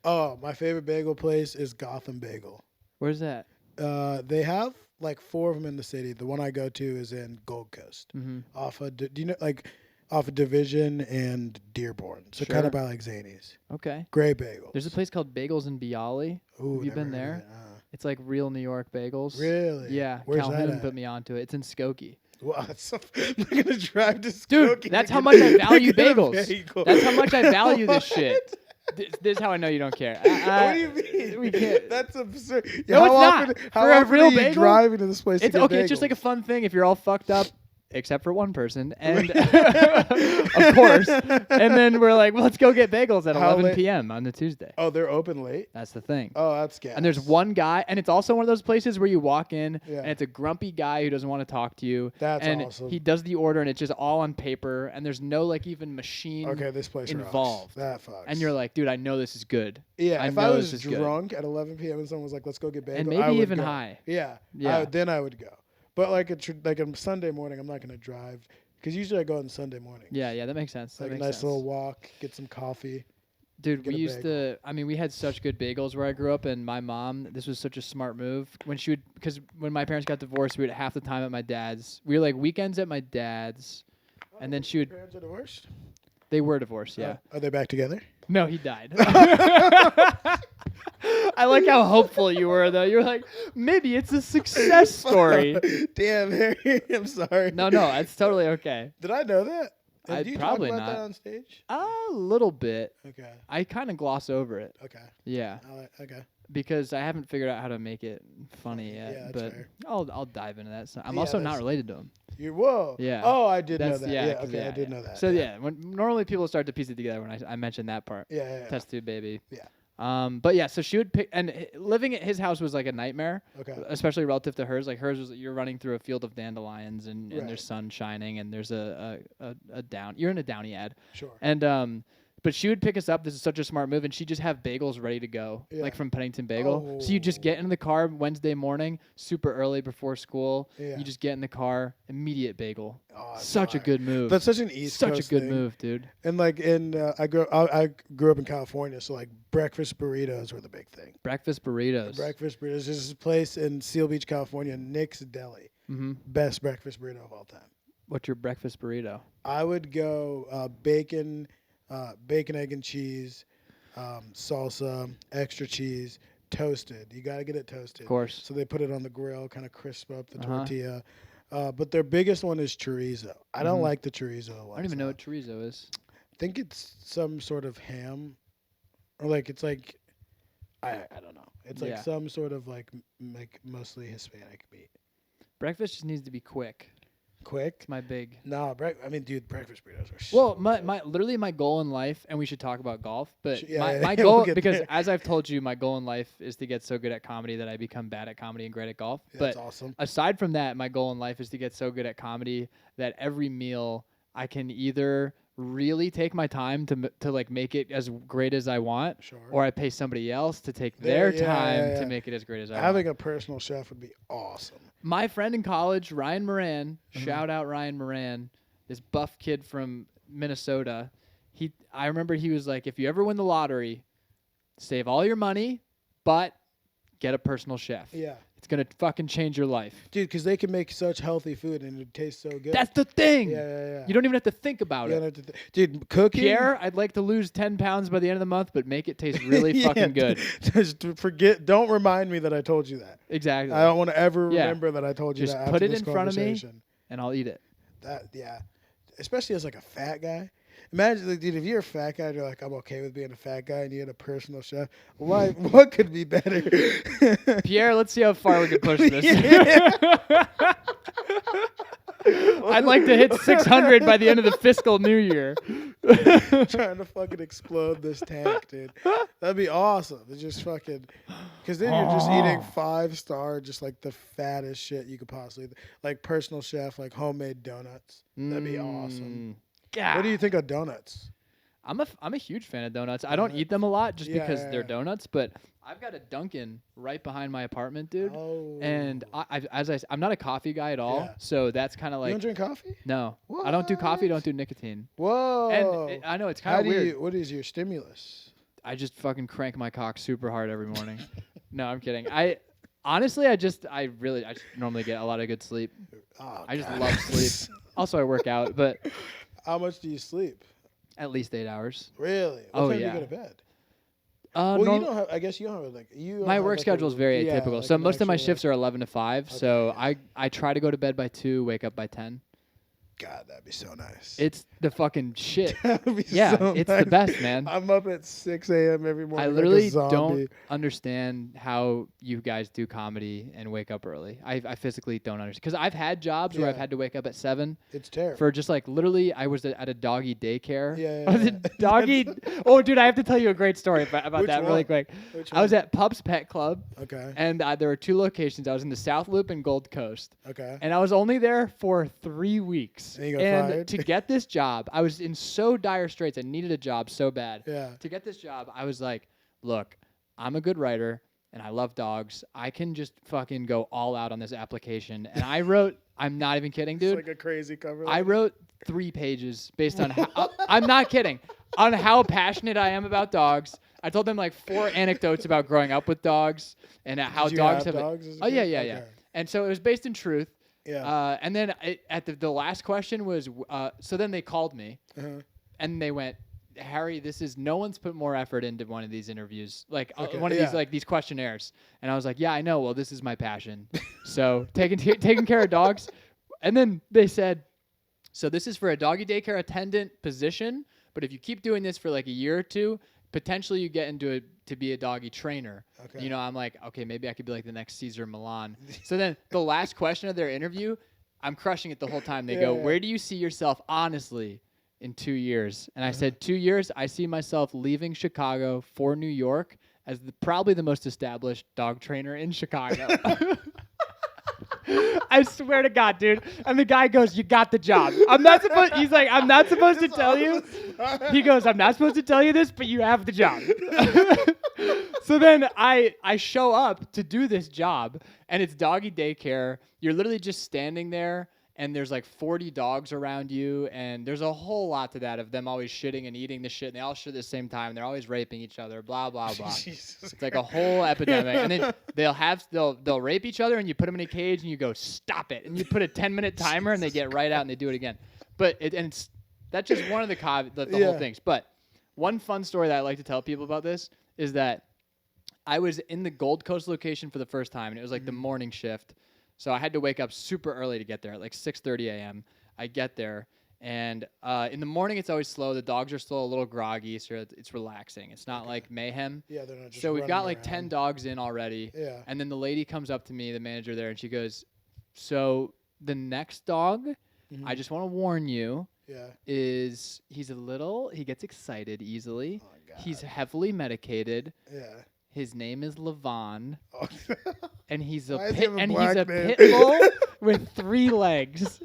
Oh, my favorite bagel place is Gotham Bagel. Where's that? They have like 4 of them in the city. The one I go to is in Gold Coast, off of do you know like off of Division and Dearborn, so kind of by like Zany's. Okay. Great bagels. There's a place called Bagels in Bialy. Ooh, have you been there? It's like real New York bagels. Really? Yeah. Where's Calhoun that at? put me onto it. It's in Skokie. Wow, I'm gonna drive to Skokie. Dude, that's how much I value bagels. That's how much I value this shit. This is how I know you don't care. What do you mean? We can't. That's absurd. No, it's not. How For a often real are you bagel? driving to this place? It's to get okay. It's just bagels? like a fun thing if you're all fucked up, except for one person, and of course. And then we're like, well, let's go get bagels at 11 p.m. on the Tuesday. Oh, they're open late? That's the thing. Oh, that's gas. And there's one guy, and it's also one of those places where you walk in, and it's a grumpy guy who doesn't want to talk to you. That's and awesome. He does the order, and it's just all on paper, and there's no like even machine this place involved. That fucks. And you're like, dude, I know this is good. Yeah, if I was drunk at 11 p.m. and someone was like, let's go get bagels, and maybe even high. Yeah. Then I would go. But like a Sunday morning, I'm not gonna drive because usually I go on Sunday morning. Yeah, that makes sense. Like a nice little walk, get some coffee. Dude, we used to. I mean, we had such good bagels where I grew up, and my mom. This was such a smart move because when my parents got divorced, we would half the time at my dad's. We were like weekends at my dad's, and then she would. Parents are divorced. They were divorced. Yeah. Are they back together? No, he died. I like how hopeful you were, though. You're like, maybe it's a success story. Damn, Harry, I'm sorry. No, it's totally okay. Did I know that? I'd Did you probably talk about not. that on stage? A little bit. Okay. I kind of gloss over it. Okay. Yeah. Okay. Because I haven't figured out how to make it funny yet. Yeah, that's but fair. I'll dive into that. I'm also not related to him. Whoa. Yeah. Oh, I did know that. Yeah, okay, I did know that. So when normally people start to piece it together when I mentioned that part. Yeah. Test tube baby. Yeah. But yeah, so she would pick, and living at his house was like a nightmare. Okay. Especially relative to hers. Like hers was you're running through a field of dandelions and there's sun shining and there's a down. You're in a Downy ad. Sure. And But she would pick us up. This is such a smart move, and she'd just have bagels ready to go, like from Pennington Bagel. So you just get in the car Wednesday morning, super early before school. Yeah. You just get in the car, immediate bagel. Oh, such a good move. That's such an East Coast Such a good move, dude. And like I grew up in California, so like breakfast burritos were the big thing. Breakfast burritos. Breakfast burritos. There's this place in Seal Beach, California, Nick's Deli. Mm-hmm. Best breakfast burrito of all time. What's your breakfast burrito? I would go bacon, egg and cheese, salsa, extra cheese, toasted. You got to get it toasted. Of course. So they put it on the grill, kind of crisp up the tortilla. But their biggest one is chorizo. I don't like the chorizo one. I don't even know what chorizo is. I think it's some sort of ham. Or like it's like, I don't know. It's like some sort of like mostly Hispanic meat. Breakfast just needs to be quick. Quick? It's my big. No, dude, breakfast burritos are so good. Literally my goal in life, and we should talk about golf, but my goal, because as I've told you, my goal in life is to get so good at comedy that I become bad at comedy and great at golf. Yeah, but that's awesome. Aside from that, my goal in life is to get so good at comedy that every meal I can either really take my time to like make it as great as I want, or I pay somebody else to take their time to make it as great as I want. Having a personal chef would be awesome. My friend in college, Ryan Moran, shout out Ryan Moran, this buff kid from Minnesota. I remember he was like, if you ever win the lottery, save all your money, but get a personal chef. Yeah. It's going to fucking change your life. Dude, because they can make such healthy food and it tastes so good. That's the thing. Yeah. You don't even have to think about it. Dude, cooking. Pierre, I'd like to lose 10 pounds by the end of the month, but make it taste really fucking good. Just don't remind me that I told you that. Exactly. I don't want to ever remember that I told you that. Just put it in front of me and I'll eat it. Especially as like a fat guy. Imagine, like, dude, if you're a fat guy and you're like, I'm okay with being a fat guy, and you had a personal chef, what could be better? Pierre, let's see how far we can push this. I'd like to hit 600 by the end of the fiscal new year. Trying to fucking explode this tank, dude. That'd be awesome. It's just fucking, because then you're just eating 5-star, just like the fattest shit you could possibly, like personal chef, like homemade donuts. That'd be awesome. God. What do you think of donuts? I'm a huge fan of donuts. I don't eat them a lot just because they're donuts, but I've got a Dunkin' right behind my apartment, dude. Oh. And I'm not a coffee guy at all, so that's kind of like. You don't drink coffee? No, what? I don't do coffee. Don't do nicotine. Whoa! And I know it's kind of weird. What is your stimulus? I just fucking crank my cock super hard every morning. No, I'm kidding. I just normally get a lot of good sleep. Oh, I just love sleep. Also, I work out, but. How much do you sleep? At least 8 hours. Really? What time do you go to bed? Well, you don't have. I guess you don't have my work schedule is very atypical. Like so most of my shifts are 11 to 5. Okay. So I try to go to bed by 2, wake up by 10. God, that'd be so nice. It's the fucking shit. That'd be yeah, so it's nice. the best, man. I'm up at 6 a.m. every morning. I literally don't understand how you guys do comedy and wake up early. I physically don't understand. Because I've had jobs where I've had to wake up at 7. It's terrible. For just like literally, I was at a doggy daycare. Yeah. Doggy. Oh, dude, I have to tell you a great story about that really quick. I was at Pup's Pet Club. Okay. And there were 2 locations. I was in the South Loop and Gold Coast. Okay. And I was only there for 3 weeks. And you got fired? To get this job, I was in so dire straits. I needed a job so bad. Yeah. To get this job, I was like, look, I'm a good writer and I love dogs. I can just fucking go all out on this application. And I wrote, I'm not even kidding, dude. It's like a crazy cover. I wrote 3 pages based on how, I'm not kidding, on how passionate I am about dogs. I told them like 4 anecdotes about growing up with dogs and how dogs have. Dogs yeah. And so it was based in truth. Yeah. And then at the last question was, so then they called me and they went, Harry, no one's put more effort into one of these interviews, like one of these, like these questionnaires. And I was like, yeah, I know. Well, this is my passion. So taking care of dogs. And then they said, so this is for a doggy daycare attendant position. But if you keep doing this for like a year or 2, potentially you get into to be a doggy trainer. Okay. You know, I'm like, okay, maybe I could be like the next Cesar Milan. So then the last question of their interview, I'm crushing it the whole time. They go, where do you see yourself honestly in 2 years? And I said, 2 years, I see myself leaving Chicago for New York as probably the most established dog trainer in Chicago. I swear to God, dude. And the guy goes, "You got the job." I'm not supposed. He's like, "I'm not supposed to tell you." He goes, "I'm not supposed to tell you this, but you have the job." So then I show up to do this job, and it's doggy daycare. You're literally just standing there, and there's like 40 dogs around you, and there's a whole lot to that of them always shitting and eating the shit, and they all shit at the same time. They're always raping each other, blah blah blah. It's like a whole epidemic, and then they'll rape each other, and you put them in a cage, and you go stop it, and you put a 10-minute timer, and they get right out and they do it again. But that's just one of the whole things. But one fun story that I like to tell people about this is that I was in the Gold Coast location for the first time, and it was like the morning shift. So I had to wake up super early to get there at like 6:30 a.m. I get there, and in the morning it's always slow. The dogs are still a little groggy, so it's relaxing. It's not like mayhem. Yeah, they're not just So we've got like around. 10 dogs in already. Yeah. And then the lady comes up to me, the manager there, and she goes, "So the next dog, I just want to warn you, he's he gets excited easily. Oh, God. He's heavily medicated. Yeah. His name is Levon, Oh. and he's a Why is he pit, have a and he's black a name? pit bull with 3 legs,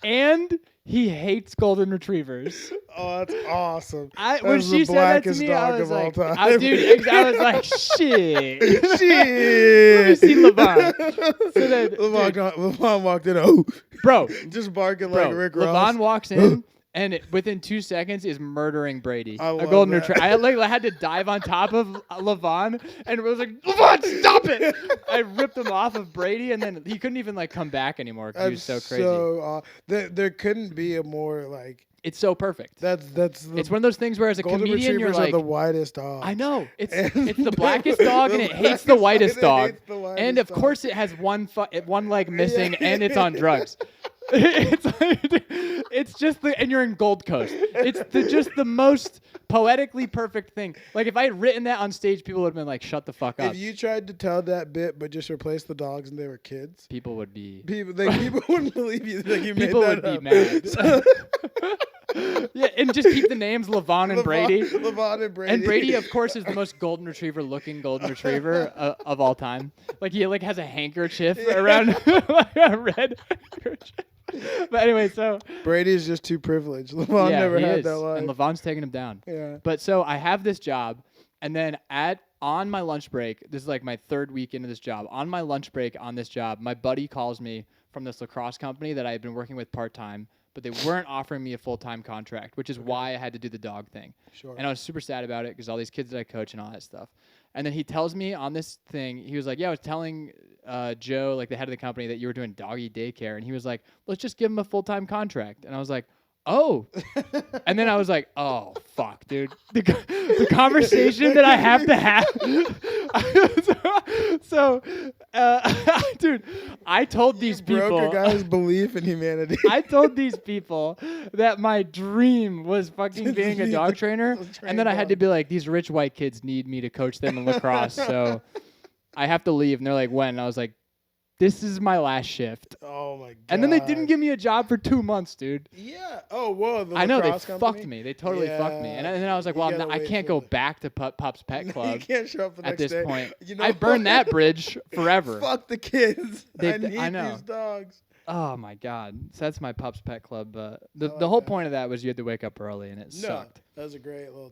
and he hates golden retrievers." Oh, that's awesome. When she said that to me, I was like, dude, I was like, shit. Let me see Levon. So then, Levon walked in. Oh, bro, just barking like Rick Ross. Levon walks in. And within 2 seconds is murdering Brady, a golden that. retriever. I had to dive on top of Levon, and it was like, "Levon, stop it!" I ripped him off of Brady, and then he couldn't even like come back anymore because he was so crazy. So there couldn't be a more like. It's so perfect. It's one of those things where as a golden comedian you're retrievers like, are the whitest dog. I know it's the blackest dog and it hates the whitest dog, and of course it has one leg missing and it's on drugs. It's just and you're in Gold Coast. It's just the most poetically perfect thing. Like if I had written that on stage, people would have been like, "Shut the fuck up." If you tried to tell that bit but just replace the dogs and they were kids, people would be people wouldn't believe you. Like you people made would that be mad. Yeah, and just keep the names Levon and Brady. Levon and Brady. And Brady, of course, is the most golden retriever looking golden retriever of all time. Like he has a handkerchief around like a red handkerchief. But anyway, so Brady's just too privileged. Levon never had that life. And Levon's taking him down. Yeah. But so I have this job, and then on my lunch break, this is like my 3rd week into this job. On my lunch break on this job, my buddy calls me from this lacrosse company that I had been working with part-time, but they weren't offering me a full-time contract, which is why I had to do the dog thing. Sure. And I was super sad about it because all these kids that I coach and all that stuff. And then he tells me on this thing, he was like, "Yeah, I was telling Joe, like the head of the company, that you were doing doggy daycare." And he was like, "Let's just give him a full-time contract." And I was like, "Oh." And then I was like, "Oh, fuck, dude. The conversation that I have to have." So, dude, I told these people. Broke a guy's belief in humanity. I told these people that my dream was fucking being a dog trainer. And then I had to be like, these rich white kids need me to coach them in lacrosse. So I have to leave. And they're like, when? And I was like, this is my last shift. Oh my god! And then they didn't give me a job for 2 months, dude. Yeah. Oh whoa. I know they company? fucked me. They totally fucked me. And then I was like, well, I can't go back to Pup's Pet Club. You can't show up the next at this day. point. You know I burned that bridge forever. Fuck the kids. I know. These dogs. Oh my god! So that's my Pup's Pet Club. The whole point of that was you had to wake up early, and it sucked. That was a great little.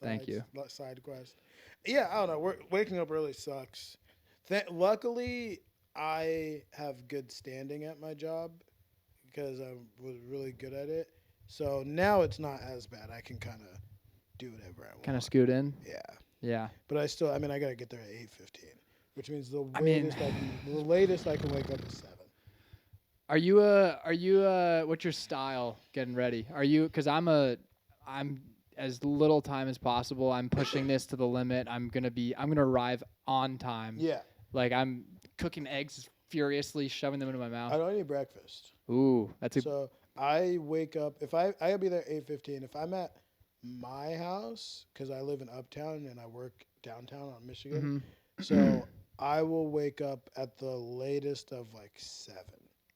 Thank you. Side quest. Yeah, I don't know. Waking up early sucks. Luckily, I have good standing at my job because I was really good at it. So now it's not as bad. I can kind of do whatever I want. Kind of scoot in. Yeah. Yeah. But I gotta get there at 8:15, which means the latest I can wake up is 7. Are you what's your style getting ready? Are you, because I'm as little time as possible. I'm pushing this to the limit. I'm gonna arrive on time. Yeah. Like I'm cooking eggs furiously, shoving them into my mouth. I don't eat breakfast. Ooh, So I wake up, if I gotta be there at 8:15. If I'm at my house, because I live in Uptown and I work downtown on Michigan, so I will wake up at the latest of like 7,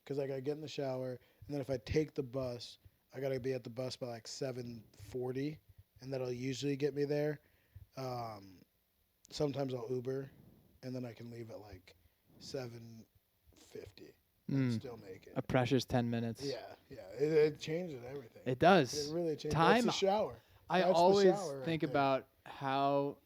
because I gotta get in the shower, and then if I take the bus, I gotta be at the bus by like 7:40, and that'll usually get me there. Sometimes I'll Uber, and then I can leave at like 50 and still make it. A precious 10 minutes. Yeah. It changes everything. It does. It really changes. Time. That's the shower. I always think about how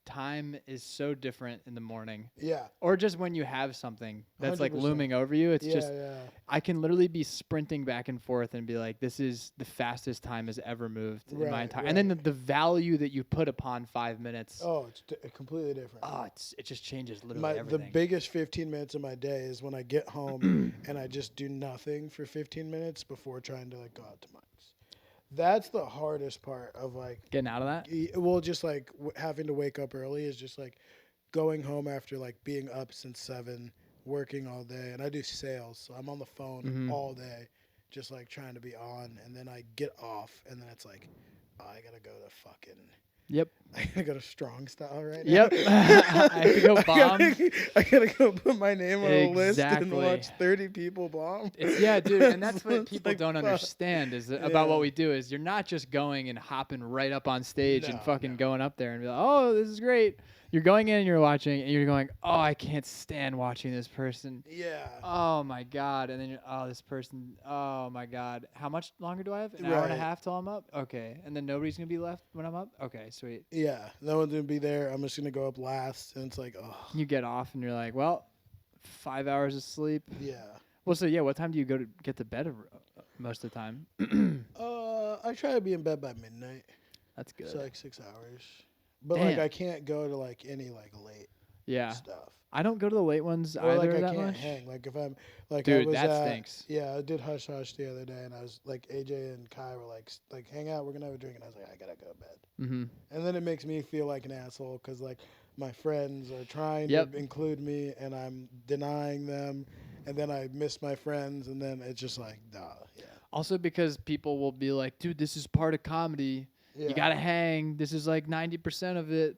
time is so different in the morning. Yeah. Or just when you have something that's 100%. like looming over you. It's just, yeah. I can literally be sprinting back and forth and be like, this is the fastest time has ever moved in my entire. And then the value that you put upon 5 minutes. Oh, it's completely different. Oh, it just changes literally everything. The biggest 15 minutes of my day is when I get home and I just do nothing for 15 minutes before trying to like go out to Mike's. That's the hardest part of like getting out of that. Well, just like having to wake up early is just like going home after like being up since 7, working all day, and I do sales, so I'm on the phone all day, just like trying to be on, and then I get off, and then it's like, oh, I gotta go to fucking. Yep. I gotta go to Strong Style right Yep. now. I have to go bomb. I gotta go put my name on a list and watch 30 people bomb. Yeah, dude, and that's what people don't understand is about what we do is you're not just going and hopping right up on stage and fucking going up there and be like, oh, this is great. You're going in and you're watching and you're going, oh, I can't stand watching this person. Yeah. Oh my God. And then you're, oh, this person. Oh my God. How much longer do I have? An hour and a half till I'm up? Okay. And then nobody's going to be left when I'm up? Okay, sweet. Yeah. No one's going to be there. I'm just going to go up last. And it's like, oh. You get off and you're like, well, 5 hours of sleep. Yeah. Well, so yeah, what time do you go to get to bed most of the time? I try to be in bed by midnight. That's good. So like 6 hours. But Damn. like I can't go to like any like late stuff. I don't go to the late ones either like I that can't much. hang. Like if I'm like dude, I was that stinks. Yeah, I did Hush Hush the other day, and I was like AJ and Kai were like hang out, we're gonna have a drink, and I was like I gotta go to bed. Mm-hmm. And then it makes me feel like an asshole because like my friends are trying to include me, and I'm denying them, and then I miss my friends, and then it's just like yeah. Also because people will be like, dude, this is part of comedy. Yeah. You gotta hang. This is like 90% of it.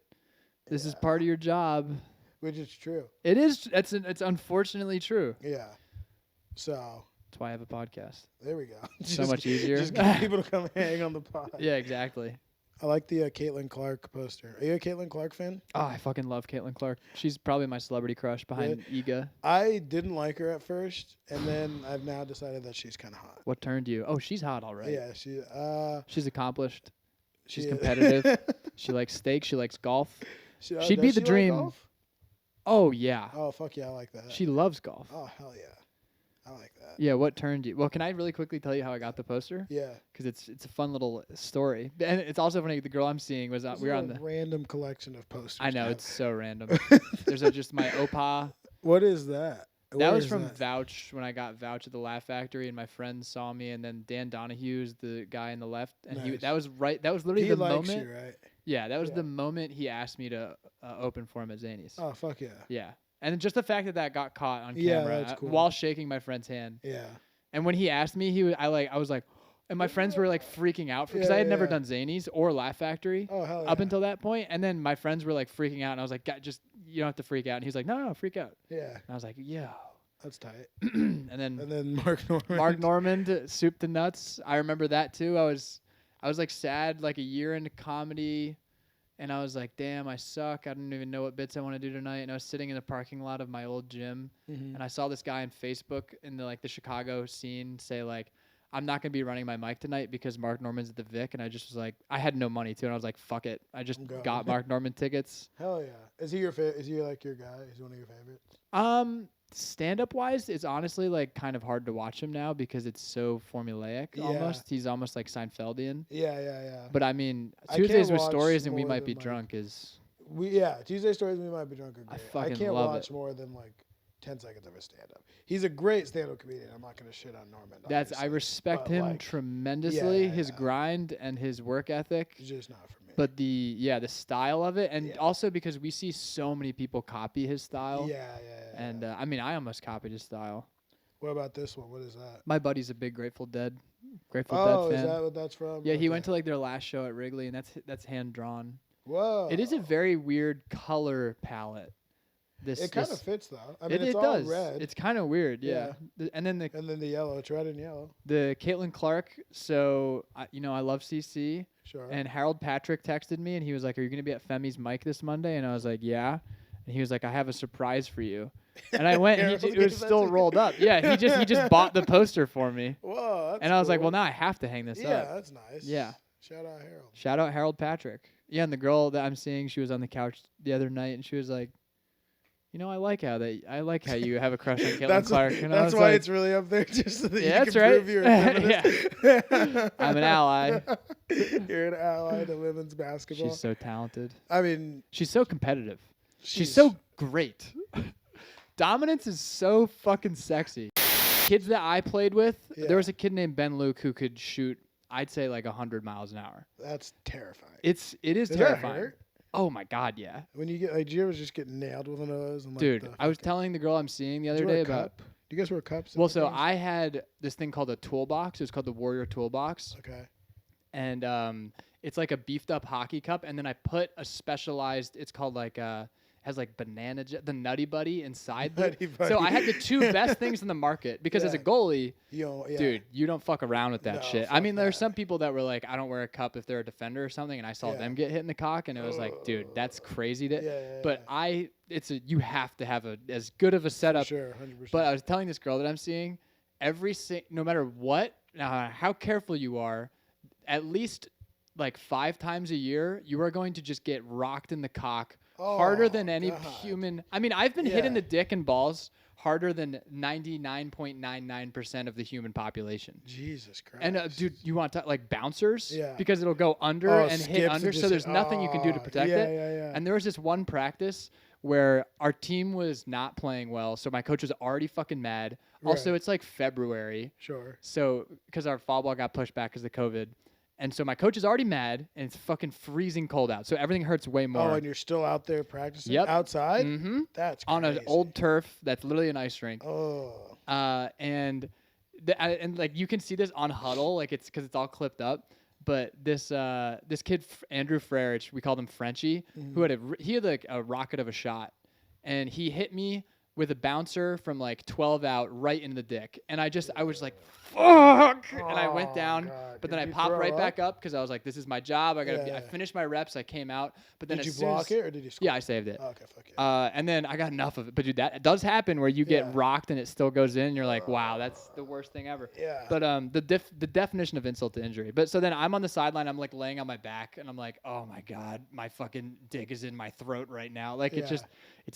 This is part of your job. Which is true. It is. It's unfortunately true. Yeah. So. That's why I have a podcast. There we go. So much easier. Just get people to come hang on the pod. Yeah, exactly. I like the Caitlin Clark poster. Are you a Caitlin Clark fan? Oh, I fucking love Caitlin Clark. She's probably my celebrity crush behind Iga. I didn't like her at first, and then I've now decided that she's kind of hot. What turned you? Oh, she's hot already. Yeah, she's accomplished. She's competitive. She likes steak. She likes golf. She'd be the dream. Like golf? Oh, yeah. Oh, fuck yeah, I like that. She loves golf. Oh, hell yeah. I like that. Yeah, what turned you? Well, can I really quickly tell you how I got the poster? Yeah. Because it's a fun little story. And it's also funny, the girl I'm seeing was, we were on the... random collection of posters. I know, it's so random. There's just my Opa. What is that? That was from Vouch, when I got Vouch at the Laugh Factory, and my friends saw me, and then Dan Donahue's the guy on the left, and that was literally the moment. He likes you, right? Yeah, that was the moment he asked me to open for him at Zany's. Oh, fuck yeah. Yeah. And just the fact that got caught on camera while shaking my friend's hand. Yeah. And when he asked me, I was like, and my friends were like freaking out because I had never done Zany's or Laugh Factory up until that point. And then my friends were like freaking out, and I was like, just you don't have to freak out. And he was like, no, freak out. Yeah. And I was like, yo. That's tight. and then Mark Normand. Mark Normand, Soup to Nuts. I remember that too. I was like sad, like a year into comedy. And I was like, damn, I suck. I don't even know what bits I want to do tonight. And I was sitting in the parking lot of my old gym. Mm-hmm. And I saw this guy on Facebook in the Chicago scene say like, I'm not going to be running my mic tonight because Mark Normand's at the Vic. And I just was like, I had no money too. And I was like, fuck it. I just got Mark Normand tickets. Hell yeah. Is he is he like your guy? Is he one of your favorites? Stand-up wise, it's honestly like kind of hard to watch him now because it's so formulaic almost. He's almost like Seinfeldian. Yeah. But I mean, Tuesdays with Stories and We Might Be Drunk is... Tuesday Stories and We Might Be Drunk are great. I can't watch more than like 10 seconds of a stand-up. He's a great stand-up comedian. I'm not going to shit on Norman. I respect him tremendously. His grind and his work ethic. It's just not for me. But the style of it, and also because we see so many people copy his style. Yeah. And I mean, I almost copied his style. What about this one? What is that? My buddy's a big Grateful Dead fan. Oh, is that what that's from? Yeah, he went to like their last show at Wrigley, and that's hand drawn. Whoa! It is a very weird color palette. It kind of fits though. I mean, it all does. red. It's kind of weird, yeah. And then the yellow. It's red and yellow. The Caitlin Clark. So I love CC. Sure. And Harold Patrick texted me, and he was like, "Are you going to be at Femi's mic this Monday?" And I was like, "Yeah." And he was like, I have a surprise for you. And I went, and it was gave that still to you? rolled up. Yeah, he just bought the poster for me. Whoa, that's And I was like, cool. well, now I have to hang this Yeah, up. that's nice. Yeah. Shout out Harold. Shout out Harold Patrick. Yeah, and the girl that I'm seeing, she was on the couch the other night, and she was like, I like how you have a crush on Caitlin Clark. And that's why it's really up there, just so that you that's can right. prove you're a feminist. I'm an ally. You're an ally to women's basketball. She's so talented. I mean, she's so competitive. She's so great. Dominance is so fucking sexy. Kids that I played with, there was a kid named Ben Luke who could shoot, I'd say, like 100 miles an hour. That's terrifying. It is Does terrifying. That hurt? Oh my God, yeah. When you get did you ever just get nailed with one of those? And, dude, I was telling the girl I'm seeing the other day about. Do you guys wear cups? Well, so I had this thing called a toolbox. It was called the Warrior Toolbox. Okay. And it's like a beefed up hockey cup, and then I put a specialized. It's called like has like banana the Nutty Buddy inside. So I had the two best things in the market because as a goalie, dude, you don't fuck around with that shit. I mean, there's some people that were like, I don't wear a cup if they're a defender or something, and I saw them get hit in the cock, and it was like, dude, that's crazy. But you have to have as good of a setup. For sure, 100%. But I was telling this girl that I'm seeing, no matter what, how careful you are, at least like 5 times a year, you are going to just get rocked in the cock. Harder than any human. I mean, I've been hit in the dick and balls harder than 99.99% of the human population. Jesus Christ. And dude, you want to like bouncers? Yeah. Because it'll go under and hit under, so there's nothing you can do to protect it. Yeah. And there was this one practice where our team was not playing well, so my coach was already fucking mad. Also, it's like February. Sure. So because our fall ball got pushed back because of COVID. And so my coach is already mad, and it's fucking freezing cold out. So everything hurts way more. Oh, and you're still out there practicing outside? Mm-hmm. That's crazy. On an old turf that's literally an ice rink. Oh. And like you can see this on Huddle, like it's because it's all clipped up. But this kid Andrew Frerich, we called him Frenchie, who had like a rocket of a shot, and he hit me with a bouncer from like 12 out right into the dick. And I was like, fuck! And I went down, but then I popped right back up because I was like, this is my job. I finished my reps. I came out. But then did you block it or did you score? Yeah, I saved it. Oh, okay, fuck yeah. And then I got enough of it. But dude, that does happen where you get rocked and it still goes in. And you're like, wow, that's the worst thing ever. Yeah. But the definition of insult to injury. But so then I'm on the sideline. I'm like laying on my back and I'm like, oh my God, my fucking dick is in my throat right now. Like it's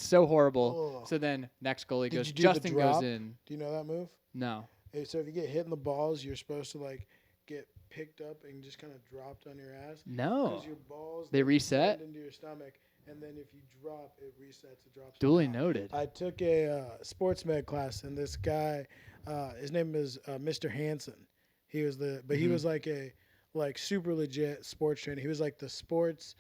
so horrible. So then next goalie goes, Justin goes in. Do you know that move? No. So if you get hit in the balls, you're supposed to like get picked up and just kind of dropped on your ass. No. Because your balls they reset into your stomach, and then if you drop, it resets. It drops. Duly noted. I took a sports med class, and this guy, his name is Mr. Hansen. He was he was like a super legit sports trainer. He was like the sports,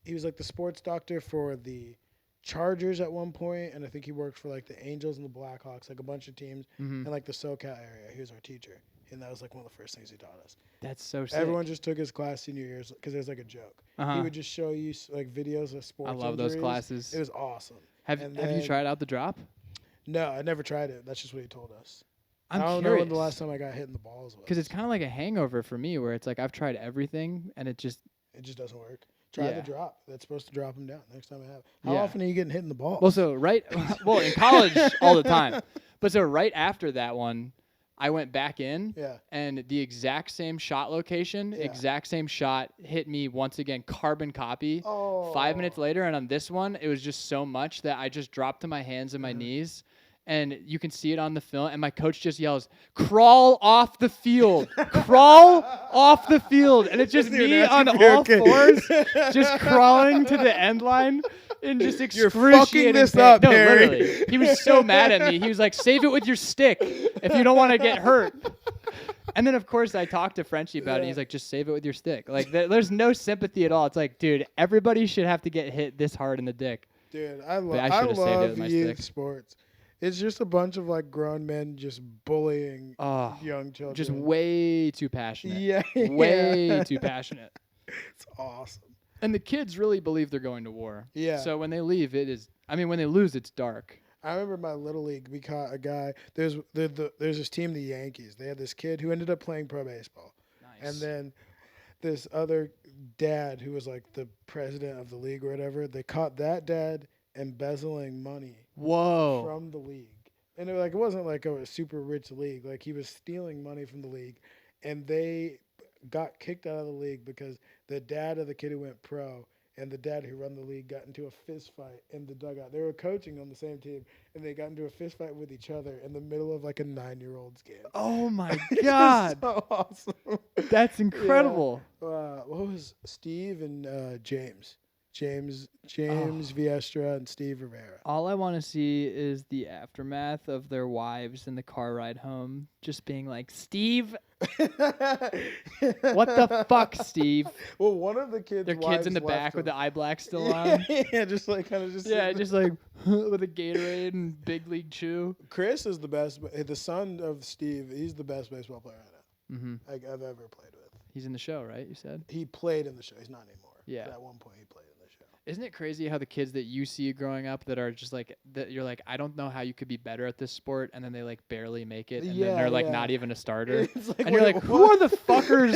he was like the sports doctor for the Chargers at one point, and I think he worked for like the Angels and the Blackhawks, like a bunch of teams, and like the SoCal area. He was our teacher, and that was like one of the first things he taught us. That's so sick. Everyone just took his class senior years because it was like a joke. He would just show you like videos of sports. I love those classes. It was awesome. Have you tried out the drop? No, I never tried it. That's just what he told us. I don't know when the last time I got hit in the balls was. Because it's kind of like a hangover for me, where it's like I've tried everything and it just doesn't work. Try the drop. That's supposed to drop him down next time I have. How often are you getting hit in the balls? Well, in college all the time. But so right after that one, I went back in, and the exact same shot location, exact same shot hit me once again, carbon copy. 5 minutes later, and on this one, it was just so much that I just dropped to my hands and my knees. And you can see it on the film, and my coach just yells, "Crawl off the field! Crawl off the field!" And it's just me on all fours, just crawling to the end line in just excruciating You're fucking this pain. up, No, Harry. literally. He was so mad at me. He was like, "Save it with your stick if you don't want to get hurt." And then, of course, I talked to Frenchie about it. He's like, just save it with your stick. Like, there's no sympathy at all. It's like, dude, everybody should have to get hit this hard in the dick. Dude, I love youth sports. It's just a bunch of like grown men just bullying young children. Just way too passionate. Yeah. Way too passionate. It's awesome. And the kids really believe they're going to war. Yeah. So when they leave, when they lose, it's dark. I remember my little league. We caught a guy. There's this team, the Yankees. They had this kid who ended up playing pro baseball. Nice. And then this other dad who was like the president of the league or whatever. They caught that dad embezzling money Whoa. from the league. And it wasn't like a super rich league. Like he was stealing money from the league, and they got kicked out of the league because the dad of the kid who went pro and the dad who run the league got into a fist fight in the dugout. They were coaching on the same team, and they got into a fist fight with each other in the middle of like a 9-year-old's game. Oh my God. So awesome. That's incredible. Yeah. What was Steve and James? James Viestra and Steve Rivera. All I want to see is the aftermath of their wives in the car ride home just being like, Steve, what the fuck, Steve? Well, one of the kids, their kids in the back with the eye black still on. Yeah, just like kind of just. Yeah, just like with a Gatorade and Big League Chew. Chris is the best. The son of Steve, he's the best baseball player I know. Mm-hmm. I've ever played with. He's in the show, right? You said he played in the show. He's not anymore. Yeah. But at one point, he played. Isn't it crazy how the kids that you see growing up that are just like that you're like, I don't know how you could be better at this sport, and then they like barely make it, and then they're like not even a starter, like, and you're like, who are the fuckers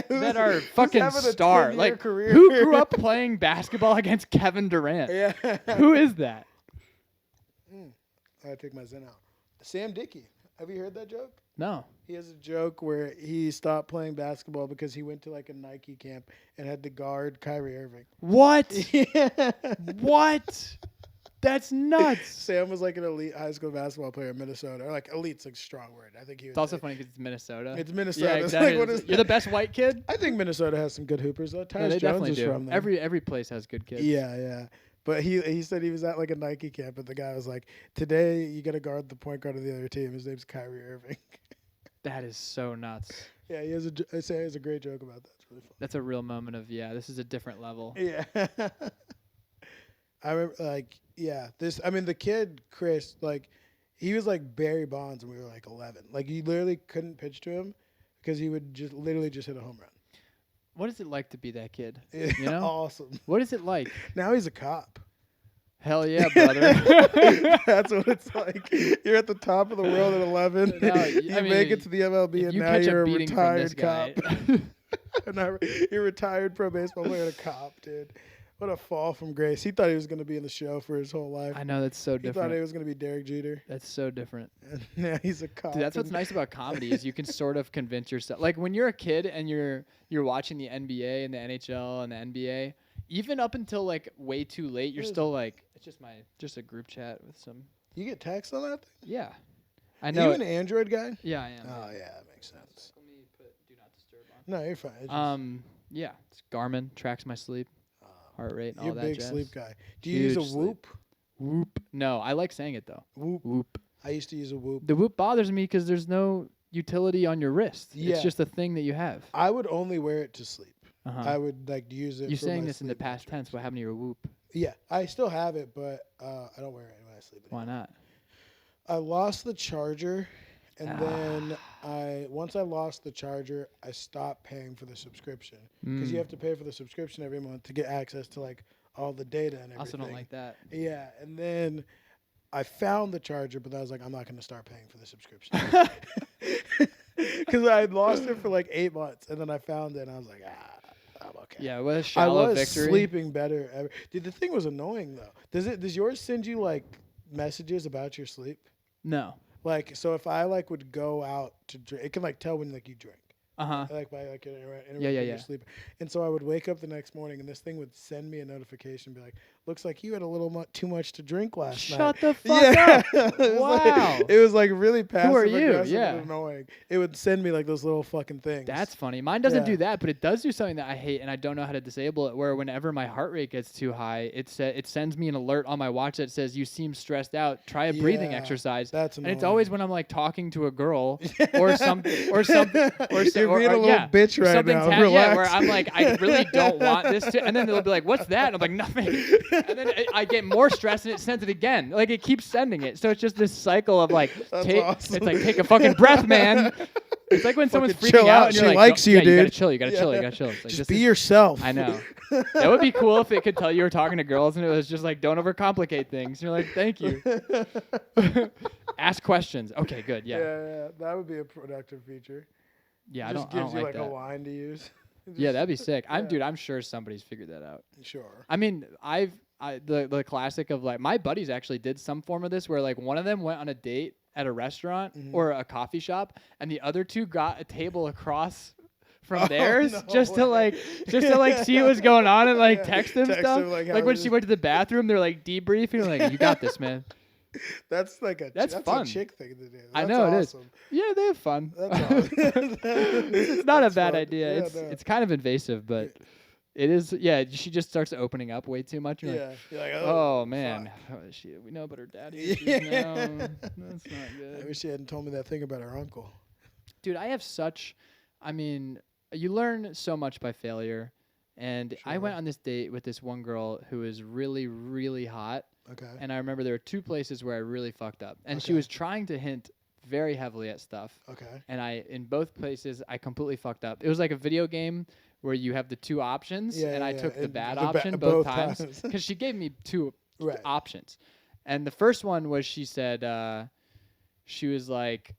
that are fucking star? Like, who grew up playing basketball against Kevin Durant? Yeah. Who is that? I take my Zen out. Sam Dickey. Have you heard that joke? No. He has a joke where he stopped playing basketball because he went to like a Nike camp and had to guard Kyrie Irving. What? Yeah. What? That's nuts. Sam was like an elite high school basketball player in Minnesota. Or like elite's like a strong word. I think he. It's also funny because it's Minnesota. It's Minnesota. Yeah, exactly. Like, you're the best white kid. I think Minnesota has some good hoopers though. Tyus they Jones definitely is do. from there. Every place has good kids. Yeah. But he said he was at like a Nike camp, and the guy was like, "Today you got to guard the point guard of the other team. His name's Kyrie Irving." That is so nuts. Yeah, he has a great joke about that. It's really fun. That's a real moment of this is a different level. Yeah. I remember the kid Chris, like he was like Barry Bonds when we were like 11. Like you literally couldn't pitch to him because he would just hit a home run. What is it like to be that kid? You know? Awesome. What is it like? Now he's a cop. Hell yeah, brother. That's what it's like. You're at the top of the world at 11. No, you make it to the MLB, and now you're a retired cop. You're a retired pro baseball player and a cop, dude. What a fall from grace. He thought he was going to be in the show for his whole life. I know, that's so different. He thought he was going to be Derek Jeter. That's so different. And now he's a cop. Dude, that's what's nice about comedy is you can sort of convince yourself. Like when you're a kid and you're watching the NBA and the NHL and the NBA, even up until like way too late, you're still like, it's just a group chat with some. You get text on that thing? Yeah. I know. Are you an Android guy? Yeah, I am. Oh, yeah, that makes sense. Let me put do not disturb on. No, you're fine. Yeah, it's Garmin, tracks my sleep, heart rate, and all that jazz. You're a big jazz. sleep guy. Do you use a Whoop? Whoop. No, I like saying it though. Whoop. I used to use a Whoop. The Whoop bothers me because there's no utility on your wrist. Yeah. It's just a thing that you have. I would only wear it to sleep. Uh-huh. I would like use it. You're saying this in the past tense. What happened to your Whoop? Yeah, I still have it, but I don't wear it when I sleep anymore. Why not? I lost the charger, and then once I lost the charger, I stopped paying for the subscription because you have to pay for the subscription every month to get access to like all the data and everything. I also don't like that. Yeah, and then I found the charger, but I was like, I'm not going to start paying for the subscription because I had lost it for like 8 months, and then I found it, and I was like, I'm okay. Yeah, what a shallow I was victory. Sleeping better ever. Dude, the thing was annoying though. Does yours send you like messages about your sleep? No. Like, so if I like would go out to drink, it can like tell when like you drink. Like by like your sleep. And so I would wake up the next morning, and this thing would send me a notification, be like, "Looks like you had a little too much to drink last night." Shut the fuck up! Wow. It was like really passive. Who are you? Aggressive Yeah. and annoying. It would send me like those little fucking things. That's funny. Mine doesn't do that, but it does do something that I hate, and I don't know how to disable it. Where whenever my heart rate gets too high, it sends me an alert on my watch that says, "You seem stressed out. Try a breathing exercise." That's annoying. And it's always when I'm like talking to a girl or something. You're being a little bitch right now. Relax. Yeah, where I'm like, I really don't want this to, and then they'll be like, "What's that?" And I'm like, "Nothing." And then I get more stressed, and it sends it again. Like it keeps sending it, so it's just this cycle of like, awesome. It's like take a fucking breath, man. It's like when someone's freaking chill out, out. and She you're like, likes you, dude. You gotta chill. You gotta chill. It's like, just be yourself. I know. That would be cool if it could tell you were talking to girls, and it was just like, don't overcomplicate things. You're like, thank you. Ask questions. Okay, good. Yeah. Yeah, that would be a productive feature. Yeah, Just I don't gives you like like that. a line to use. Yeah, that'd be sick. I'm sure somebody's figured that out. Sure. I mean, the classic of like my buddies actually did some form of this where like one of them went on a date at a restaurant or a coffee shop, and the other two got a table across from theirs just to like see what was going on and like text them stuff. Him, like when she went to the bathroom, they're like debriefing, like, you got this, man. That's like that's fun. A chick thing to do. That's I know awesome. It is. Yeah, they have fun. That's awesome. It's not a bad idea. Yeah, it's kind of invasive, but it is. Yeah, she just starts opening up way too much. You're like, oh man, we know about her daddy issues now. That's not good. I wish she hadn't told me that thing about her uncle. Dude, I have you learn so much by failure. And sure. I went on this date with this one girl who was really, really hot. Okay. And I remember there were two places where I really fucked up. And she was trying to hint very heavily at stuff. Okay. And in both places, I completely fucked up. It was like a video game where you have the two options. And I took the bad option both times. Because she gave me two options. And the first one was she said, she was like,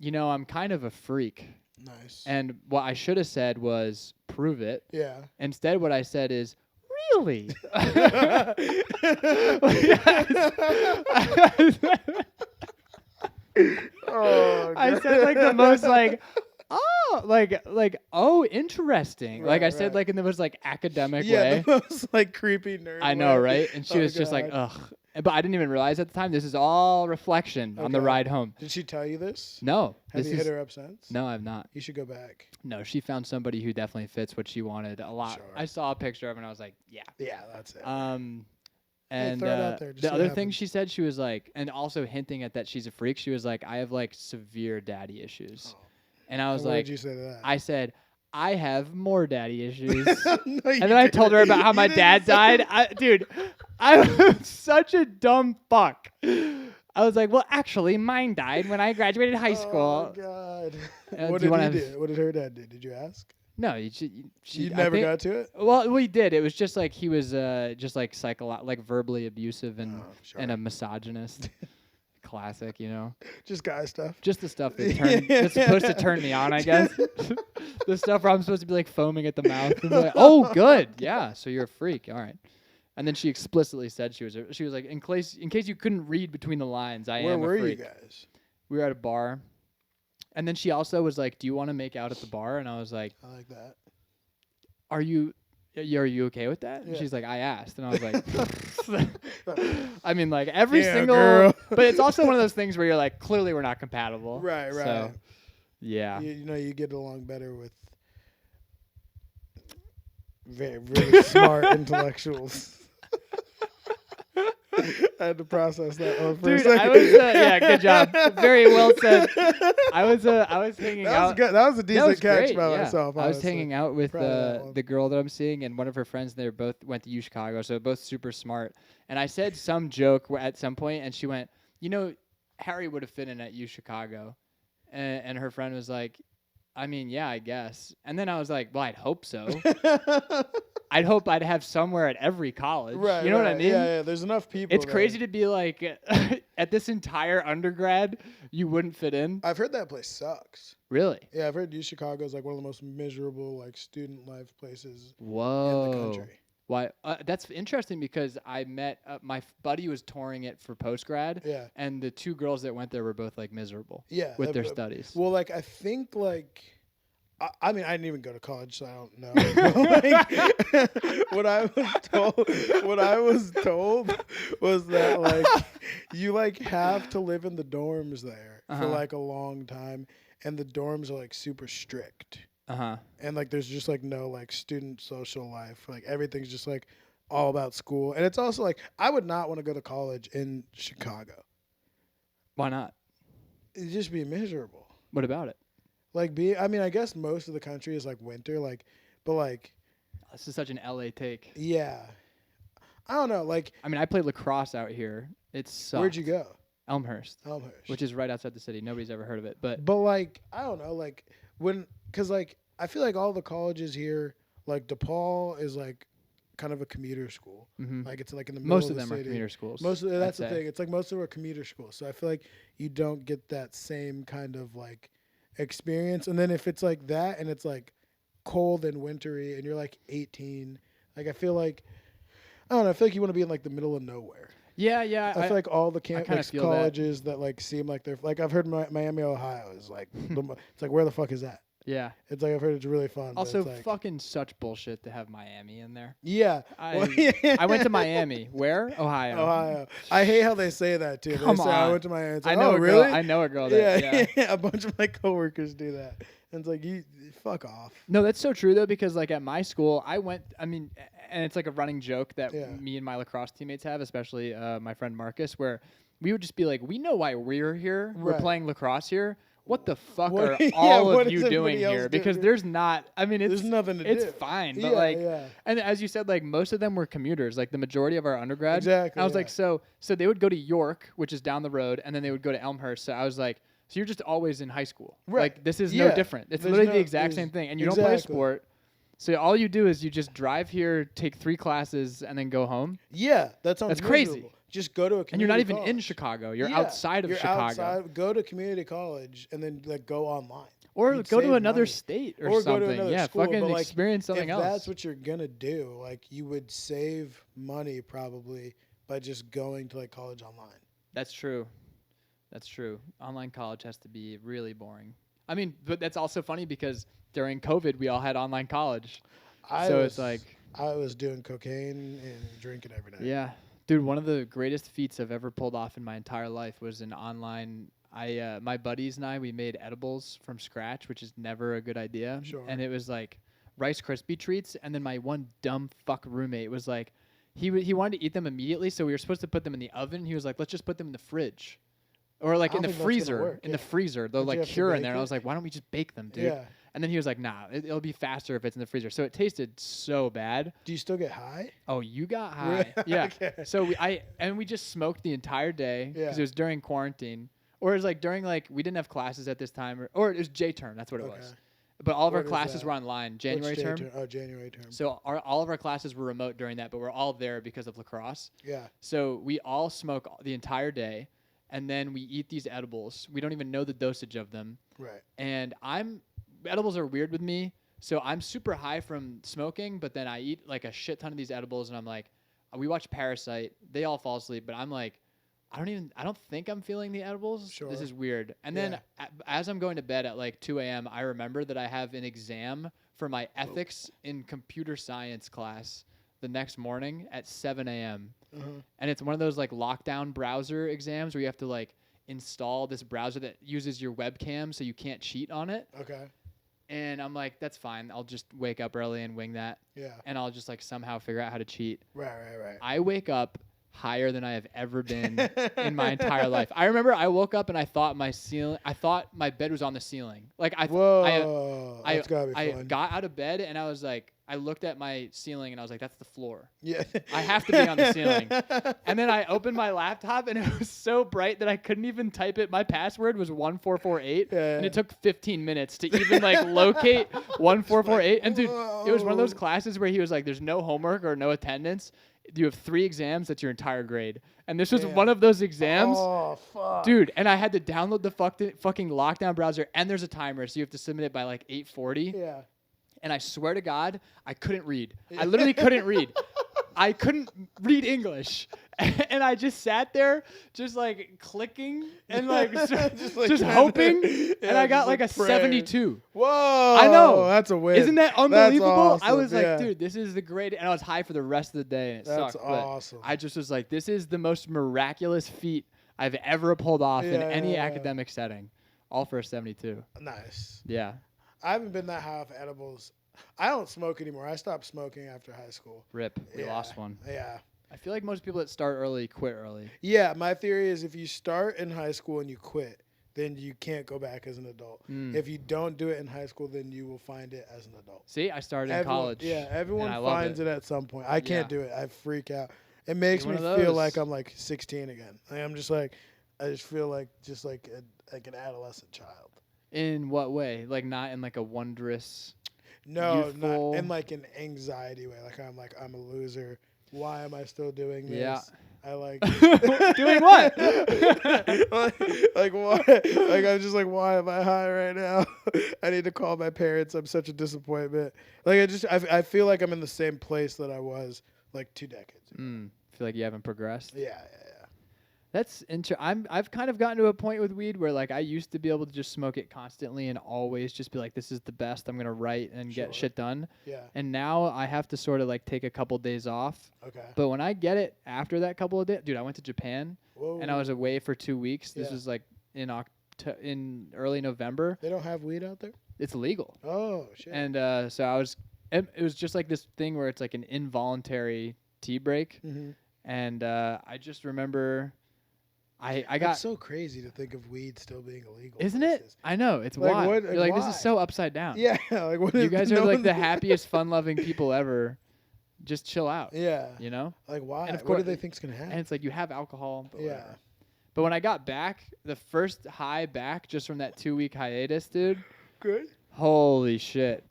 I'm kind of a freak. Nice. And what I should have said was, prove it. Yeah. Instead, what I said is, really? I said like the most like, oh, interesting. Like I said like in the most like academic way. Yeah, the most like creepy nerd. I know, right? And she was just like, ugh. But I didn't even realize at the time this is all reflection on the ride home. Did she tell you this? No. Have you hit her up since? No, I've not. You should go back. No, she found somebody who definitely fits what she wanted a lot. Sure. I saw a picture of her and I was like, yeah. Yeah, that's it. And the other thing she said, she was like, and also hinting at that she's a freak, she was like, I have like severe daddy issues. Oh. And I was like, what did you say to that? I said, I have more daddy issues. And then I told her about how my dad died. Dude, I was such a dumb fuck. I was like, well, actually, mine died when I graduated high school. Oh, God. What did he do? What did her dad do? Did you ask? No, you never got to it? Well, we did. It was just like he was just like verbally abusive and a misogynist. Classic, Just guy stuff. Just the stuff that's supposed to turn me on, I guess. The stuff where I'm supposed to be like foaming at the mouth and be like, oh, good, yeah. So you're a freak, all right. And then she explicitly said she was like, in case you couldn't read between the lines, I am a freak. Where were you guys? We were at a bar, and then she also was like, do you want to make out at the bar? And I was like, I like that. Are you okay with that? Yeah. And she's like, I asked. And I was like, I mean, like every single, girl. But it's also one of those things where you're like, clearly we're not compatible. Right. So, yeah. You get along better with very, really smart intellectuals. I had to process that one for a second. I was, good job. Very well said. I was hanging out. That was a decent catch by myself. I was hanging out with the girl that I'm seeing and one of her friends. They both went to U Chicago, so both super smart. And I said some joke at some point, and she went, Harry would have fit in at U Chicago. And her friend was like, I mean, yeah, I guess. And then I was like, well, I'd hope so. I'd hope I'd have somewhere at every college. Right. You know what I mean? Yeah. There's enough people. It's crazy to be like, at this entire undergrad, you wouldn't fit in. I've heard that place sucks. Really? Yeah, I've heard U Chicago is like one of the most miserable like student life places in the country. Why? That's interesting because I met my buddy was touring it for postgrad. Yeah. And the two girls that went there were both like miserable. Yeah. With their studies. Well, like I think like. I mean, I didn't even go to college, so I don't know. What I was told was that like you like have to live in the dorms there for like a long time, and the dorms are like super strict. And like there's just like no like student social life. Like everything's just like all about school, and it's also like I would not want to go to college in Chicago. Why not? It'd just be miserable. What about it? Like I mean, I guess most of the country is like winter, like, but like. This is such an LA take. Yeah. I don't know, like. I mean, I played lacrosse out here. It sucked. Where'd you go? Elmhurst. Which is right outside the city. Nobody's ever heard of it, but. But like, I don't know, like cause like, I feel like all the colleges here, like DePaul is like kind of a commuter school. Mm-hmm. Like it's like in the middle most of them the are commuter schools. That's the thing. It's like most of them are commuter schools. So I feel like you don't get that same kind of like experience. And then if it's like that and it's like cold and wintry, and you're like 18. Like I feel like I don't know. I feel like you want to be in like the middle of nowhere. Yeah, yeah. I feel like all the colleges that like seem like they're like I've heard Miami, Ohio is like it's like where the fuck is that? Yeah. It's like I've heard it's really fun. Also, but it's like, fucking such bullshit to have Miami in there. Yeah. I went to Miami. Where? Ohio. Ohio. I hate how they say that too. Come they say on. I went to Miami. It's like, I know oh, a really? girl. I know a girl that. Yeah. A bunch of my coworkers do that. And it's like you fuck off. No, that's so true though, because like at my school, and it's like a running joke that me and my lacrosse teammates have, especially my friend Marcus, where we would just be like, we know why we're here. Right. We're playing lacrosse here. What the fuck are all of you doing here? Because there's not. I mean, there's nothing to do. It's fine, but and as you said, like most of them were commuters. Like the majority of our undergrad. Exactly. I was like, so they would go to York, which is down the road, and then they would go to Elmhurst. So I was like, so you're just always in high school. Right. Like this is no different. It's literally the exact same thing, and you don't play a sport. So all you do is you just drive here, take 3 classes, and then go home. Yeah, that sounds crazy. Just go to a community and you're not even college. in Chicago. You're outside of Chicago. Go to community college and then like go online. Or go to another state or something. Go to another school. Fucking like, experience something else. If that's what you're gonna do, like you would save money probably by just going to like college online. That's true. That's true. Online college has to be really boring. I mean, but that's also funny because during COVID we all had online college. It's like I was doing cocaine and drinking every night. Yeah. Dude, one of the greatest feats I've ever pulled off in my entire life was an online. My buddies and I, we made edibles from scratch, which is never a good idea. Sure. And it was like Rice Krispie treats. And then my one dumb fuck roommate was like, he wanted to eat them immediately, so we were supposed to put them in the oven. He was like, let's just put them in the fridge, or like in the freezer. In the freezer, they'll like cure in there. And I was like, why don't we just bake them, dude? Yeah. And then he was like, nah, it'll be faster if it's in the freezer. So it tasted so bad. Do you still get high? Oh, you got high. Yeah. Okay. So we just smoked the entire day because it was during quarantine. Or it was like during we didn't have classes at this time. Or it was J term. That's what it was. But all of our classes were online. January term. Oh, January term. So all of our classes were remote during that, but we're all there because of lacrosse. Yeah. So we all smoke the entire day. And then we eat these edibles. We don't even know the dosage of them. Right. And edibles are weird with me, so I'm super high from smoking, but then I eat like a shit ton of these edibles, and I'm like, we watch Parasite, they all fall asleep, but I'm like, I don't think I'm feeling the edibles. Sure. This is weird. And then as I'm going to bed at like 2 a.m., I remember that I have an exam for my ethics in computer science class the next morning at 7 a.m. And it's one of those like lockdown browser exams where you have to like install this browser that uses your webcam so you can't cheat on it. Okay. And I'm like, that's fine. I'll just wake up early and wing that. Yeah. And I'll just like somehow figure out how to cheat. Right. I wake up higher than I have ever been in my entire life. I remember I woke up and I thought my bed was on the ceiling. Like I got out of bed and I was like, I looked at my ceiling and I was like, that's the floor. Yeah. I have to be on the ceiling. And then I opened my laptop and it was so bright that I couldn't even type it. My password was 1448 and it took 15 minutes to even like locate 1448. And dude, it was one of those classes where he was like, there's no homework or no attendance. You have 3 exams. That's your entire grade. And this was one of those exams. Oh, fuck. Dude, and I had to download the fucking lockdown browser, and there's a timer, so you have to submit it by like 8:40. Yeah. And I swear to God, I couldn't read. I literally couldn't read. I couldn't read English. And I just sat there just like clicking and like just hoping. And I got like a praying. 72. Whoa. I know. That's a win. Isn't that unbelievable? Awesome. I was like, dude, this is the great. And I was high for the rest of the day. And it sucked. That's awesome. I just was like, this is the most miraculous feat I've ever pulled off in any academic setting. All for a 72. Nice. Yeah. I haven't been that high off edibles. I don't smoke anymore. I stopped smoking after high school. RIP. We lost one. Yeah. I feel like most people that start early quit early. Yeah, my theory is if you start in high school and you quit, then you can't go back as an adult. If you don't do it in high school, then you will find it as an adult. See, I started in college. Yeah, everyone finds it at some point. I can't do it. I freak out. It makes me feel like I'm like 16 again. I'm just like, I just feel like an adolescent child. In what way? Like not in like a wondrous. No, youthful... not in like an anxiety way. Like I'm a loser. Why am I still doing this? Yeah. I like doing what? like why? Like I'm just like, why am I high right now? I need to call my parents. I'm such a disappointment. Like I feel like I'm in the same place that I was like 2 decades ago. Feel like you haven't progressed. Yeah. That's I've kind of gotten to a point with weed where like I used to be able to just smoke it constantly and always just be like, this is the best. I'm gonna write and get shit done. Yeah. And now I have to sort of like take a couple days off. Okay. But when I get it after that couple of days, dude, I went to Japan and I was away for 2 weeks. This was like in early November. They don't have weed out there? It's illegal. Oh shit. And so it was just like this thing where it's like an involuntary tea break. Mm-hmm. And I just remember I got. That's so crazy to think of weed still being illegal. Isn't it? I know. It's like, wild. You're like, why? this is so upside down. Yeah. Like, what you guys are like the happiest, fun-loving people ever. Just chill out. Yeah. You know? Like, why? And of what course, do they think's going to happen? And it's like you have alcohol. But yeah. Whatever. But when I got back, the first high back just from that 2-week hiatus, dude. Good. Holy shit.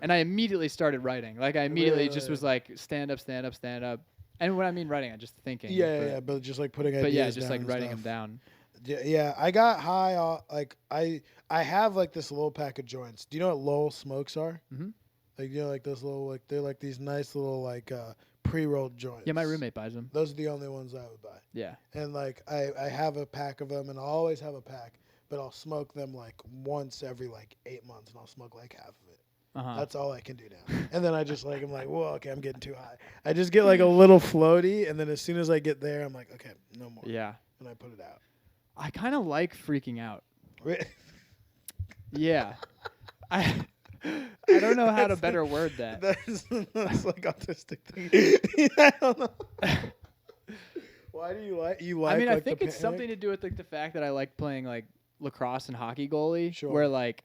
And I immediately started writing. Like, I immediately just was like, stand up, stand up, stand up. And when I mean writing, I'm just thinking. Yeah, but just like putting ideas down. But yeah, just like writing them down. Yeah, I got high. Like I have like this little pack of joints. Do you know what Lowell smokes are? Mm-hmm. Like like those little they're like these nice little like pre-rolled joints. Yeah, my roommate buys them. Those are the only ones I would buy. Yeah. And like I have a pack of them, and I'll always have a pack, but I'll smoke them like once every like 8 months, and I'll smoke like half of it. Uh-huh. That's all I can do now. And then I just like, I'm like, whoa, okay, I'm getting too high. I just get like a little floaty, and then as soon as I get there, I'm like, okay, no more. Yeah. And I put it out. I kind of like freaking out. Yeah. I don't know how to better word that. That's like autistic thing. I don't know. Why do you like? I mean, like I think the it's panic? something to do with like the fact that I like playing like lacrosse and hockey goalie. Sure. Where like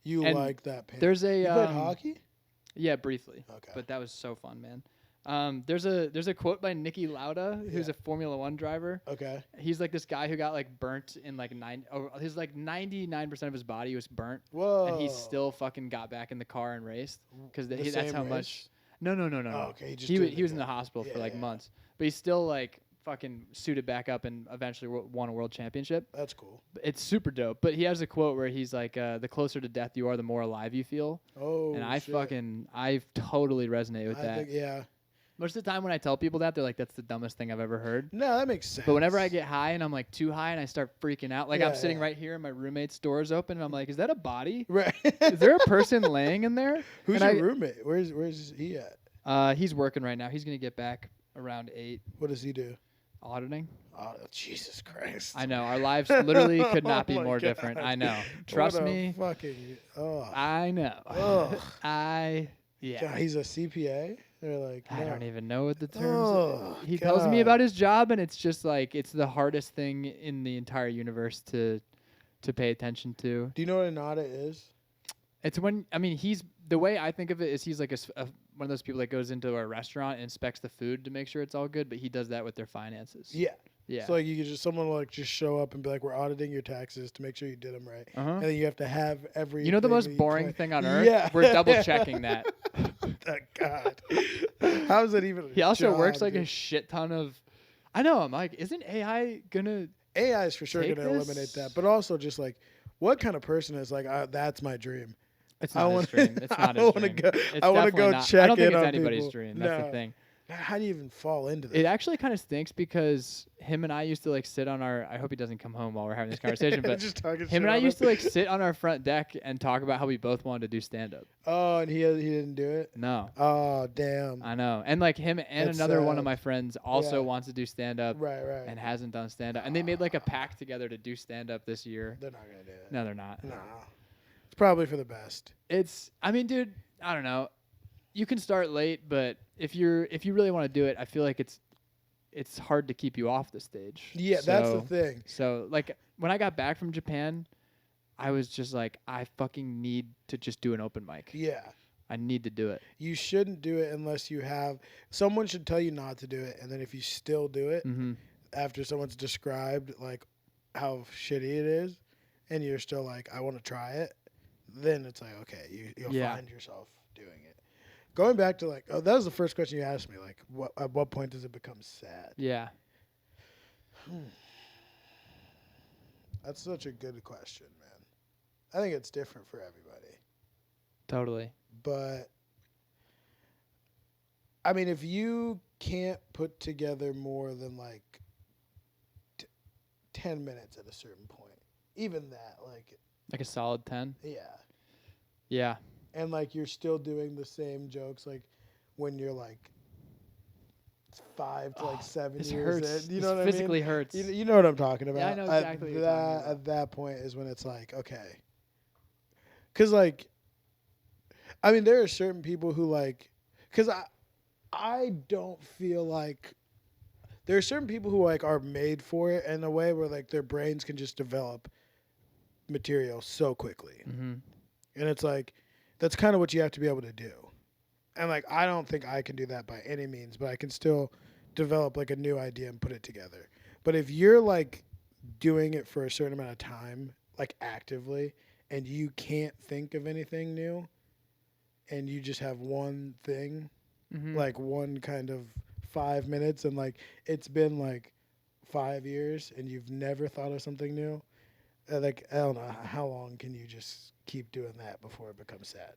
you like that. Panic. There's a you played hockey. Yeah, briefly. Okay. But that was so fun, man. There's a quote by Nicky Lauda, who's a Formula One driver. Okay. He's like this guy who got like burnt in like 99% of his body was burnt. Whoa. And he still fucking got back in the car and raced because that's how race? much. No. Oh, okay. He was in the hospital for like months, but he's still like fucking suited back up and eventually won a world championship. That's cool. It's super dope. But he has a quote where he's like, "The closer to death you are, the more alive you feel." Oh. And I totally resonate with that. Yeah. Most of the time when I tell people that, they're like, that's the dumbest thing I've ever heard. No, that makes sense. But whenever I get high and I'm like too high and I start freaking out, like I'm sitting right here and my roommate's door's open and I'm like, is that a body? Right. Is there a person laying in there? Who's your roommate? Where's he at? He's working right now. He's going to get back around 8. What does he do? Auditing. Oh, Jesus Christ. I know. Our lives literally could not be more different. I know. Trust me. I know. Yeah. God, he's a CPA? They're like, no. I don't even know what the terms He tells me about his job, and it's just like, it's the hardest thing in the entire universe to pay attention to. Do you know what an audit is? It's when, I mean, the way I think of it is he's like one of those people that goes into a restaurant and inspects the food to make sure it's all good, but he does that with their finances. Yeah. Yeah. So like someone will like just show up and be like, we're auditing your taxes to make sure you did them right. Uh-huh. And then you have to have every. You know the most boring thing on earth? Yeah. We're double checking that. God. How is that even He also works like a shit ton of. I know. I'm like, isn't AI gonna. AI is for sure going to eliminate that. But also just like, what kind of person is like, that's my dream? It's not his dream. It's not his dream. I want to go check I don't think in it's on anybody's people. dream. That's the thing. How do you even fall into that? It actually kind of stinks because him and I used to like sit on our. I hope he doesn't come home while we're having this conversation. But him and I used to like sit on our front deck and talk about how we both wanted to do stand up. Oh, and he didn't do it? No. Oh, damn. I know. And like him and another one of my friends also wants to do stand up. Right. And hasn't done stand up. And they made like a pact together to do stand up this year. They're not gonna do it. No, they're not. No. It's probably for the best. I mean, dude, I don't know. You can start late, but if you really want to do it, I feel like it's hard to keep you off the stage. Yeah, that's the thing. So like when I got back from Japan, I was just like, I fucking need to just do an open mic. Yeah. I need to do it. You shouldn't do it unless you have someone should tell you not to do it, and then if you still do it after someone's described like how shitty it is, and you're still like, I want to try it, then it's like, okay, you'll find yourself doing it. Going back to like, that was the first question you asked me. Like, at what point does it become sad? Yeah. That's such a good question, man. I think it's different for everybody. Totally. But I mean, if you can't put together more than like 10 minutes at a certain point, even that, like a solid 10. Yeah. Yeah. And like you're still doing the same jokes like when you're like 5 to like 7 this years hurts. in. You know what I mean? Physically hurts. You know what I'm talking about. Yeah, I know exactly what you're talking about. At that point is when it's like, okay. Because like, I mean, there are certain people who like, because I don't feel like there are certain people who like are made for it in a way where like their brains can just develop material so quickly. Mm-hmm. And it's like, that's kind of what you have to be able to do. And like, I don't think I can do that by any means, but I can still develop like a new idea and put it together. But if you're like doing it for a certain amount of time, like actively, and you can't think of anything new, and you just have one thing, like one kind of 5 minutes, and like it's been like 5 years, and you've never thought of something new, like I don't know, how long can you just keep doing that before it becomes sad?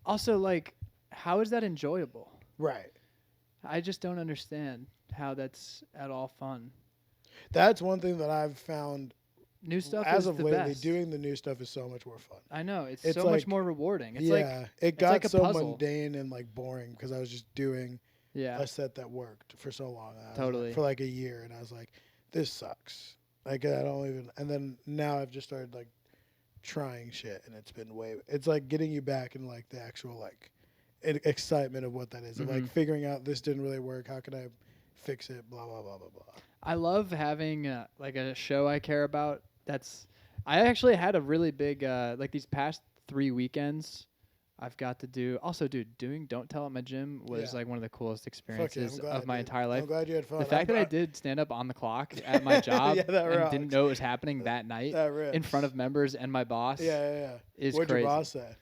Also, like, how is that enjoyable? Right. I just don't understand how that's at all fun. That's one thing that I've found. New stuff as is of the lately, best. doing the new stuff is so much more fun. I know. It's so like, much more rewarding. It's it got like a so puzzle. mundane and like boring because I was just doing a set that worked for so long. Totally. For like a year, and I was like, this sucks. Like I don't even. And then now I've just started like trying shit, and it's been it's like getting you back in like the actual like excitement of what that is. Of like figuring out this didn't really work. How can I fix it? Blah blah blah blah blah. I love having like a show I care about. I actually had a really big like these past 3 weekends. I've got to do. Also, dude, doing Don't Tell at my gym was like one of the coolest experiences of my entire life. I'm glad you had fun. The fact that I did stand up on the clock at my job and didn't know it was happening that night in front of members and my boss. Is What'd crazy. Your boss say?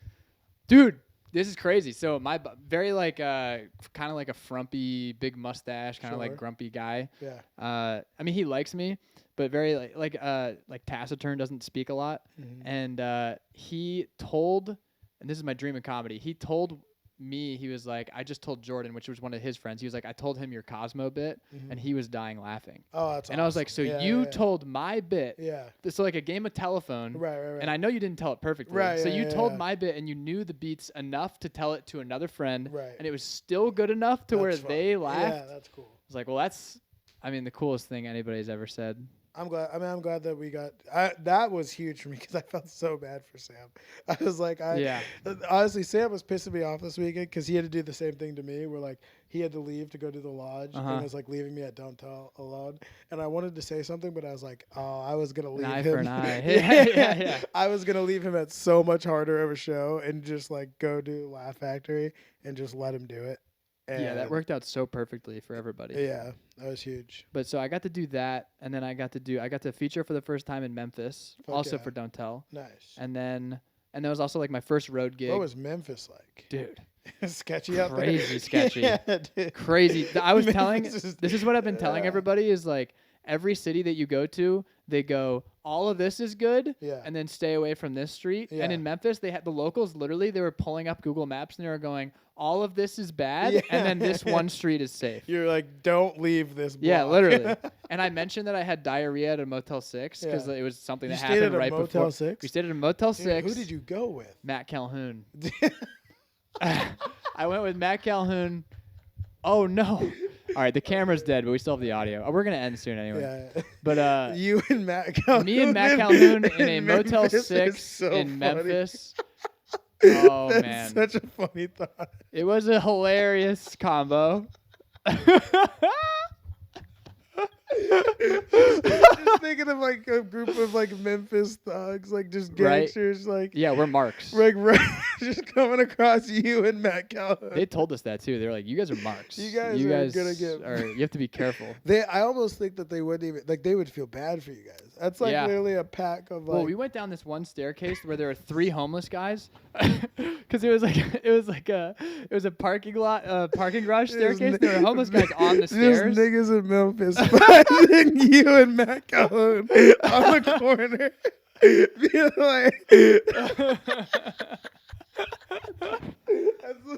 Dude, this is crazy. So my very like kind of like a frumpy, big mustache, kind of like grumpy guy. Yeah. I mean, he likes me, but very like taciturn, doesn't speak a lot. And he told. And this is my dream of comedy. He told me, he was like, I just told Jordan, which was one of his friends. He was like, I told him your Cosmo bit, and he was dying laughing. Oh, that's And I was like, so you told my bit. Yeah. So like a game of telephone. Right. And I know you didn't tell it perfectly. Right. So you told my bit, and you knew the beats enough to tell it to another friend. Right. And it was still good enough to where they laughed. Yeah, that's cool. I was like, well, that's, I mean, the coolest thing anybody's ever said. I'm glad. I mean, I'm glad that we got. That was huge for me because I felt so bad for Sam. I was like, honestly, Sam was pissing me off this weekend because he had to do the same thing to me. Where like he had to leave to go to the lodge and was like leaving me at Don't Tell alone. And I wanted to say something, but I was like, oh, I was gonna leave him. An eye for an eye. yeah. I was gonna leave him at so much harder of a show and just like go do Laugh Factory and just let him do it. And yeah, that worked out so perfectly for everybody. Yeah, that was huge. But so I got to do that, and then I got to feature for the first time in Memphis, for Don't Tell. Nice. And that was also like my first road gig. What was Memphis like? Dude. Sketchy out there. Crazy sketchy. Yeah, dude. Crazy. I was this is what I've been telling everybody is like every city that you go to, they go, all of this is good, and then stay away from this street. Yeah. And in Memphis, they had the locals literally, they were pulling up Google Maps and they were going, all of this is bad, and then this one street is safe. You're like, don't leave this block. Yeah, literally. And I mentioned that I had diarrhea at a Motel 6 because it was something that happened right before. Motel 6? We stayed at a Motel 6. Who did you go with? Matt Calhoun. I went with Matt Calhoun. Oh, no. All right, the camera's dead, but we still have the audio. We're going to end soon anyway. Yeah. But you and Matt Calhoun. Me and Matt Calhoun in a Motel 6 in Memphis. Oh, That's man. Such a funny thought. It was a hilarious combo. Just thinking of like a group of like Memphis thugs, like just gangsters, like we're marks. Like just coming across you and Matt Calhoun. They told us that too. They're like, you guys are marks. You guys are gonna get. You have to be careful. I almost think that they wouldn't even like. They would feel bad for you guys. That's like literally a pack of like. Well, we went down this one staircase where there were 3 homeless guys, because it was a parking garage staircase. There were homeless guys on the stairs. Just niggas in Memphis finding you and Matt Calhoun on the corner, being like. That's the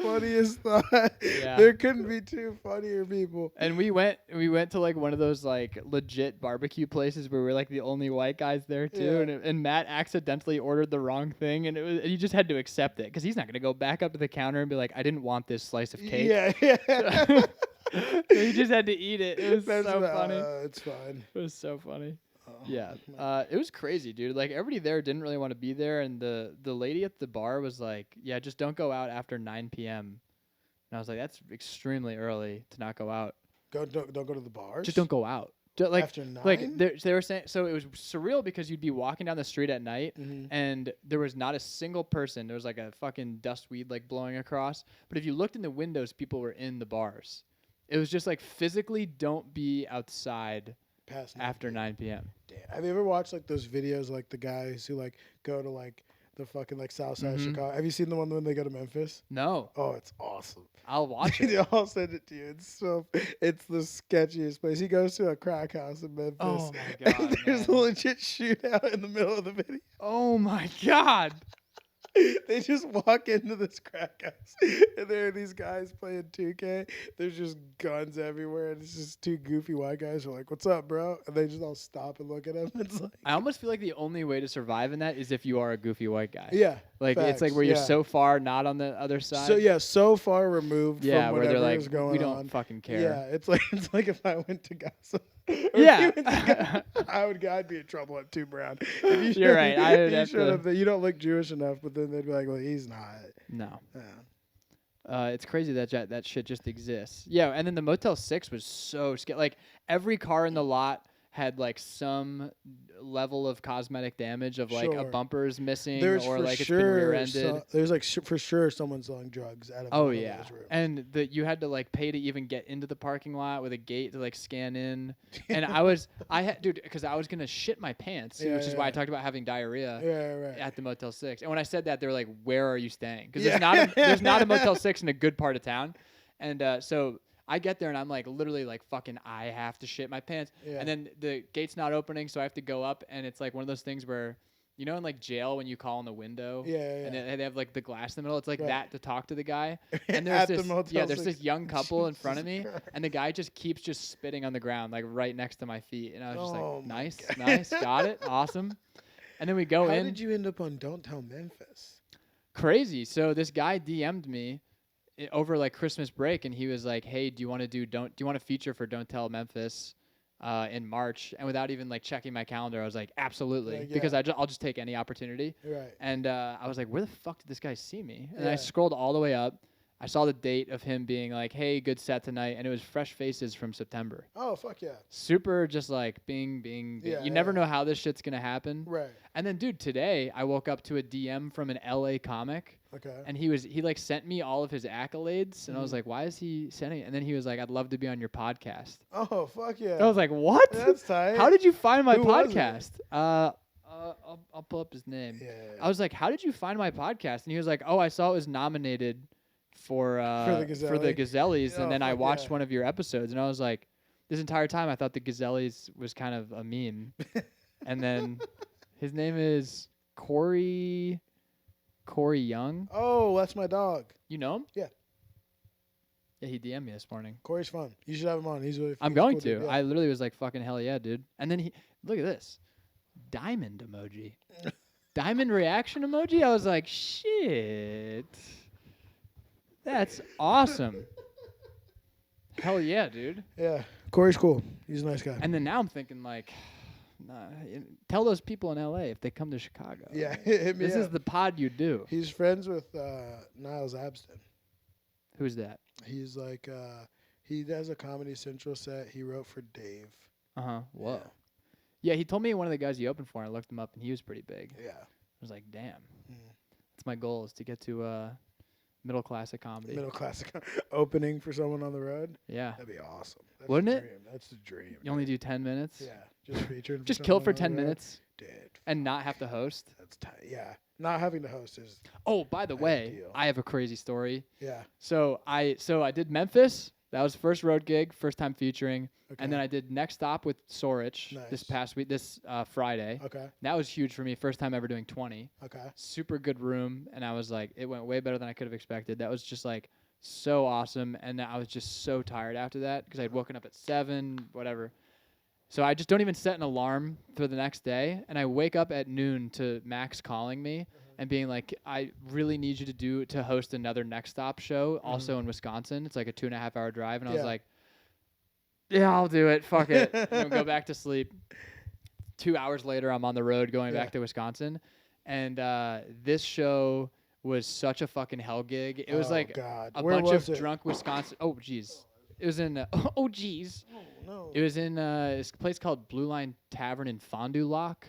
funniest thought. Yeah. There couldn't be 2 funnier people. And we went to like one of those like legit barbecue places where we're like the only white guys there too. Yeah. And Matt accidentally ordered the wrong thing, and he just had to accept it because he's not gonna go back up to the counter and be like, I didn't want this slice of cake. Yeah. So he just had to eat it. It was so funny. It's fine. It was so funny. Yeah, it was crazy, dude. Like everybody there didn't really want to be there, and the lady at the bar was like, "Yeah, just don't go out after 9 p.m." And I was like, "That's extremely early to not go out. Don't go to the bars. Just don't go out. Like after 9. Like they were saying, so it was surreal because you'd be walking down the street at night, and there was not a single person. There was like a fucking dust weed like blowing across. But if you looked in the windows, people were in the bars. It was just like physically don't be outside." Past after 9 p.m. Damn. Have you ever watched like those videos like the guys who like go to like the fucking like South Side of Chicago? Have you seen the one when they go to Memphis? No. Oh, it's awesome. I'll watch it. I'll send it to you. It's the sketchiest place. He goes to a crack house in Memphis. Oh my god. There's a legit shootout in the middle of the video. Oh my god. They just walk into this crack house, and there are these guys playing 2K. There's just guns everywhere, and it's just 2 goofy white guys who are like, "What's up, bro?" And they just all stop and look at him. It's like I almost feel like the only way to survive in that is if you are a goofy white guy. Yeah, like facts, it's like where you're so far not on the other side. So far removed from whatever they're like, is going on. We don't fucking care. Yeah, it's like if I went to Gaza. Yeah, I'd be in trouble at 2 Brown. You're right. I would have to. You don't look Jewish enough, but then they'd be like, "Well, he's not." No. Yeah. It's crazy that shit just exists. Yeah, and then the Motel 6 was so scary. Like every car in the lot had like some level of cosmetic damage of like a bumper's missing or like it's been rear-ended. There's like for sure someone selling drugs out of one of those rooms. And you had to like pay to even get into the parking lot with a gate to like scan in. And dude, because I was gonna shit my pants, which is why I talked about having diarrhea at the Motel 6. And when I said that, they were like, "Where are you staying?" Because there's not a Motel 6 in a good part of town, and so. I get there and I'm like literally like fucking I have to shit my pants. Yeah. And then the gate's not opening, so I have to go up, and it's like one of those things where you know in like jail when you call on the window and they have like the glass in the middle, it's like that to talk to the guy. And there's this young couple in front of me and the guy just keeps just spitting on the ground like right next to my feet, and I was just like nice, got it, awesome. And then we go in. How did you end up on Don't Tell Memphis? Crazy. So this guy DM'd me over like Christmas break, and he was like, "Hey, do you want to feature for Don't Tell Memphis in March?" And without even like checking my calendar, I was like, "Absolutely," because I'll just take any opportunity. Right. And I was like, "Where the fuck did this guy see me?" And I scrolled all the way up. I saw the date of him being like, "Hey, good set tonight," and it was Fresh Faces from September. Oh fuck yeah! Super, just like bing. Yeah, you never know how this shit's gonna happen. Right. And then, dude, today I woke up to a DM from an LA comic. Okay. And he like sent me all of his accolades, and I was like, "Why is he sending it?" And then he was like, "I'd love to be on your podcast." Oh fuck yeah! And I was like, "What? That's tight. How did you find my podcast?" I'll pull up his name. Yeah. I was like, "How did you find my podcast?" And he was like, "Oh, I saw it was nominated for the Gazellies, and then I watched one of your episodes, and I was like, this entire time I thought the Gazellies was kind of a meme." And then his name is Corey Young. Oh, that's my dog. You know him? Yeah. Yeah, he DM'd me this morning. Corey's fun. You should have him on. He's really fun. I'm going to. I literally was like, fucking hell yeah, dude. And then look at this. Diamond emoji. Diamond reaction emoji? I was like, shit. That's awesome. Hell yeah, dude. Yeah. Corey's cool. He's a nice guy. And then now I'm thinking like, nah, tell those people in LA if they come to Chicago. Yeah, hit me this up. Is the pod you do. He's friends with Niles Abston. Who's that? He's like he does a Comedy Central set. He wrote for Dave. Whoa. Yeah, he told me one of the guys he opened for, and I looked him up, and he was pretty big. Yeah. I was like, damn. That's my goal, is to get to Middle classic comedy. Middle classic opening for someone on the road. Yeah. That'd be awesome. That's Wouldn't the it? dream. That's the dream. You only do 10 minutes? Yeah. Just featuring. Just kill for 10 minutes. Dude. And not have to host. That's tight. Yeah. Not having to host is. Oh, by the way, ideal. I have a crazy story. Yeah. So I did Memphis. That was the first road gig, first time featuring. Okay. And then I did Next Stop with Sorich this past week, this Friday. Okay. That was huge for me. First time ever doing 20. Okay. Super good room. And I was like, it went way better than I could have expected. That was just like so awesome. And I was just so tired after that because I'd woken up at 7, whatever. So I just don't even set an alarm for the next day. And I wake up at noon to Max calling me and being like, I really need you to host another Next Stop show also in Wisconsin. It's like a 2.5 hour drive. And I was like, yeah, I'll do it. Fuck it. And go back to sleep. 2 hours later, I'm on the road going back to Wisconsin. And this show was such a fucking hell gig. It was like a bunch of drunk Wisconsin. Oh, jeez. It was in, oh, jeez. Oh, no. It was in this place called Blue Line Tavern in Fond du Lac.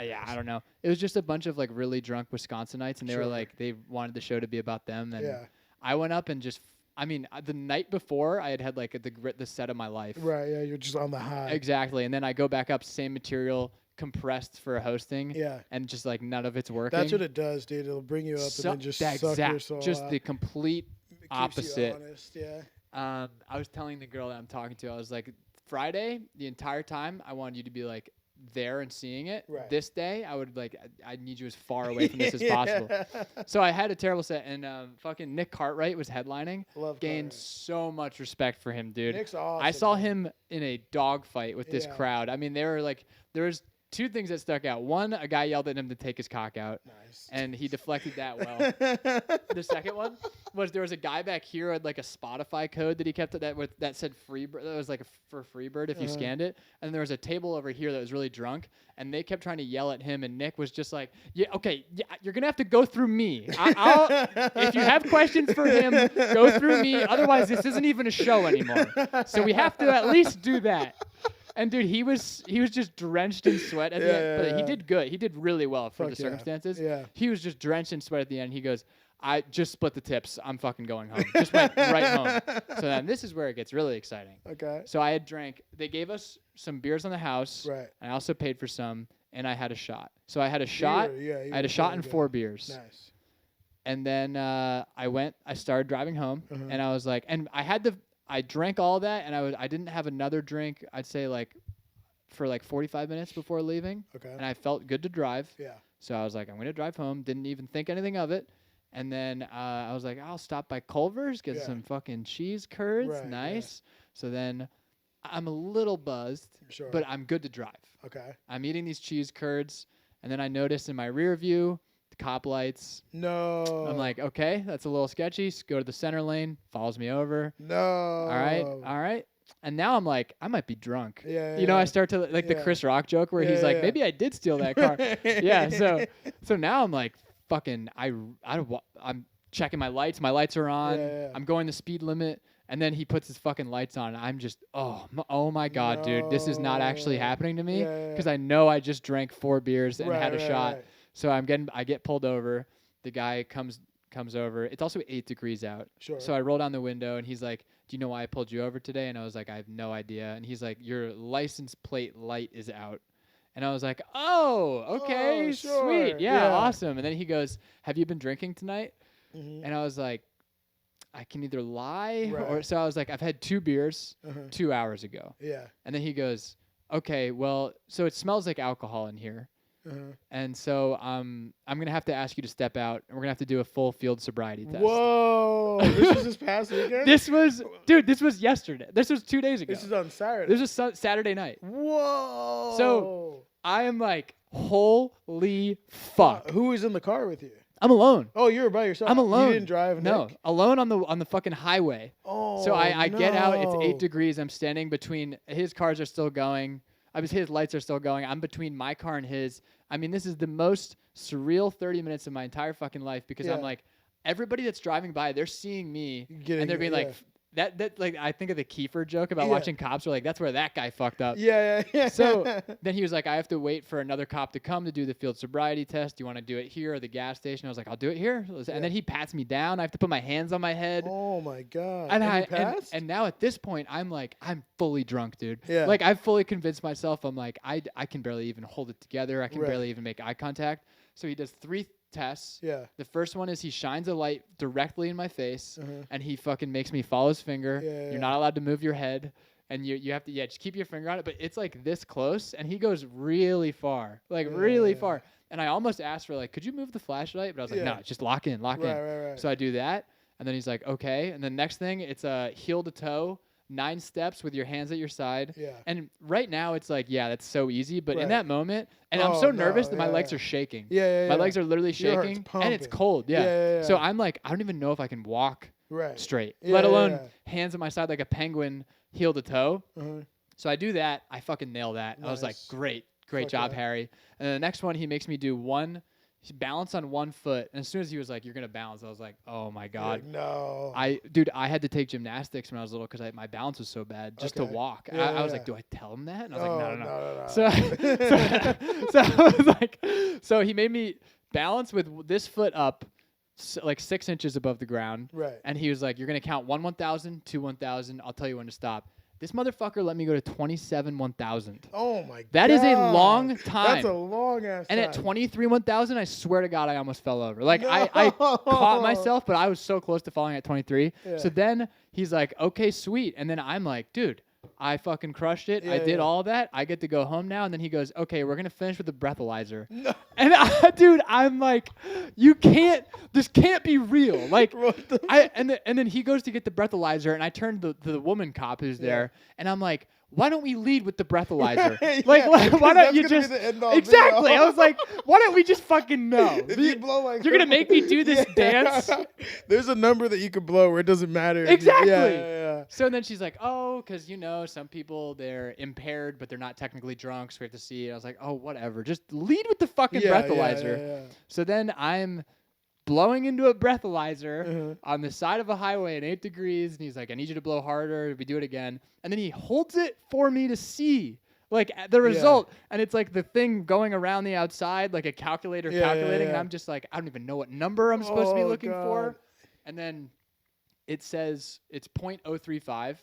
Yeah, I don't know. It was just a bunch of like really drunk Wisconsinites, and they were like, they wanted the show to be about them. And I went up and just, I mean, the night before I had like the set of my life. Right. Yeah. You're just on the high. Exactly. And then I go back up, same material, compressed for hosting. Yeah. And just like none of it's working. That's what it does, dude. It'll bring you up and then just suck your soul just out. the complete opposite. You honest, yeah. I was telling the girl that I'm talking to, I was like, Friday, the entire time, I wanted you to be like there and seeing it. Right. This day, I would like, I need you as far away from this as possible. So I had a terrible set, and fucking Nick Cartwright was headlining. Gained so much respect for him, dude. Nick's awesome. I saw him in a dogfight with this crowd. I mean, there was 2 things that stuck out. One, a guy yelled at him to take his cock out. Nice. And he deflected that well. The second one was there was a guy back here who had like a Spotify code that he kept that said Freebird. That was like for Freebird if you scanned it. And there was a table over here that was really drunk. And they kept trying to yell at him. And Nick was just like, yeah, okay, yeah, you're going to have to go through me. If you have questions for him, go through me. Otherwise, this isn't even a show anymore. So we have to at least do that. And dude, he was just drenched in sweat at the end. But he did good. He did really well for the circumstances. Yeah. He was just drenched in sweat at the end. He goes, I just split the tips. I'm fucking going home. Just went right home. So then this is where it gets really exciting. Okay. So I had drank. They gave us some beers on the house. Right. I also paid for some, and I had a shot. So I had a shot. I had a shot and 4 beers. Nice. And then I started driving home, and I was like, and I drank all that, and I didn't have another drink, I'd say like for like 45 minutes before leaving. Okay. And I felt good to drive. Yeah. So I was like, I'm going to drive home. Didn't even think anything of it. And then I was like, I'll stop by Culver's, get some fucking cheese curds. Right, nice. Yeah. So then I'm a little buzzed, but I'm good to drive. Okay. I'm eating these cheese curds, and then I notice in my rear view, the cop lights. No. I'm like, okay, that's a little sketchy. Go to the center lane. Follows me over. No. All right. And now I'm like, I might be drunk. Yeah. You know, I start to like the Chris Rock joke where he's like, maybe I did steal that car. Yeah. So now I'm like, fucking, I'm checking my lights. My lights are on. Yeah. I'm going the speed limit. And then he puts his fucking lights on. And I'm just, oh my God, dude, this is not actually happening to me because I know I just drank 4 beers and had a shot. Right. So I get pulled over. The guy comes over. It's also 8 degrees out. Sure. So I roll down the window, and he's like, do you know why I pulled you over today? And I was like, I have no idea. And he's like, your license plate light is out. And I was like, oh, okay, sweet. Yeah, awesome. And then he goes, have you been drinking tonight? Mm-hmm. And I was like, I can either lie or so I was like, I've had 2 beers 2 hours ago. Yeah. And then he goes, okay, well, so it smells like alcohol in here. And so I'm going to have to ask you to step out, and we're going to have to do a full field sobriety test. Whoa. This was this past weekend? This was yesterday. This was 2 days ago. This is on Saturday. This was Saturday night. Whoa. So I am like, holy fuck. Who was in the car with you? I'm alone. Oh, you were by yourself? I'm alone. You didn't drive, No, Nick? alone on the fucking highway. Oh, so I get out. It's 8 degrees. I'm standing between his cars are still going. His lights are still going. I'm between my car and his. I mean, this is the most surreal 30 minutes of my entire fucking life because I'm like, everybody that's driving by, they're seeing me and they're being like, that like I think of the Kiefer joke about watching cops. Are like, that's where that guy fucked up. Yeah. So then he was like, I have to wait for another cop to come to do the field sobriety test. Do you want to do it here or the gas station? I was like, I'll do it here. And then he pats me down. I have to put my hands on my head. Oh my god! And you passed? And now at this point, I'm like, I'm fully drunk, dude. Yeah. Like I've fully convinced myself. I'm like, I can barely even hold it together. I can barely even make eye contact. So he does 3 tests. Yeah. The first one is he shines a light directly in my face, and he fucking makes me follow his finger. Yeah. You're not allowed to move your head, and you have to just keep your finger on it. But it's like this close, and he goes really far, really far. And I almost asked for like, could you move the flashlight? But I was like, no, just lock in. Right. So I do that, and then he's like, okay. And the next thing, it's a heel to toe. 9 steps with your hands at your side. Yeah. And right now it's like, yeah, that's so easy. But in that moment, and I'm so nervous that my legs are shaking. My legs are literally shaking. And it's cold. Yeah. So I'm like, I don't even know if I can walk straight, let alone hands at my side like a penguin, heel to toe. So I do that. I fucking nail that. I was like, great job, Harry. And then the next one, he makes me do balance on 1 foot. And as soon as he was like, you're going to balance, I was like, oh my God. Like, no. I had to take gymnastics when I was little because my balance was so bad just to walk. I was like, do I tell him that? And I was like, no. So I was like, so he made me balance with this foot up like 6 inches above the ground. Right. And he was like, you're going to count 1 1,000, 2 1,000. I'll tell you when to stop. This motherfucker let me go to 27 1,000. Oh my god. That is a long time. That's a long ass time. And at 23 1,000, I swear to God, I almost fell over. Like I caught myself, but I was so close to falling at 23. Yeah. So then he's like, okay, sweet. And then I'm like, dude, I fucking crushed it. I did all that. I get to go home now. And then he goes, okay, we're going to finish with the breathalyzer. No. And dude, I'm like, this can't be real. Like, and then he goes to get the breathalyzer, and I turn to the woman cop who's there, and I'm like, why don't we lead with the breathalyzer? Why don't you just exactly? I was like, why don't we just fucking know? If you blow like you're gonna make me do this dance. There's a number that you could blow where it doesn't matter. Exactly. Yeah. So then she's like, oh, because some people they're impaired but they're not technically drunk, so we have to see. And I was like, oh, whatever. Just lead with the fucking breathalyzer. Yeah. So then I'm blowing into a breathalyzer on the side of a highway at 8 degrees. And he's like, I need you to blow harder. We do it again. And then he holds it for me to see like the result. And it's like the thing going around the outside, like a calculator calculating. And I'm just like, I don't even know what number I'm supposed to be looking for. And then it says it's 0.035,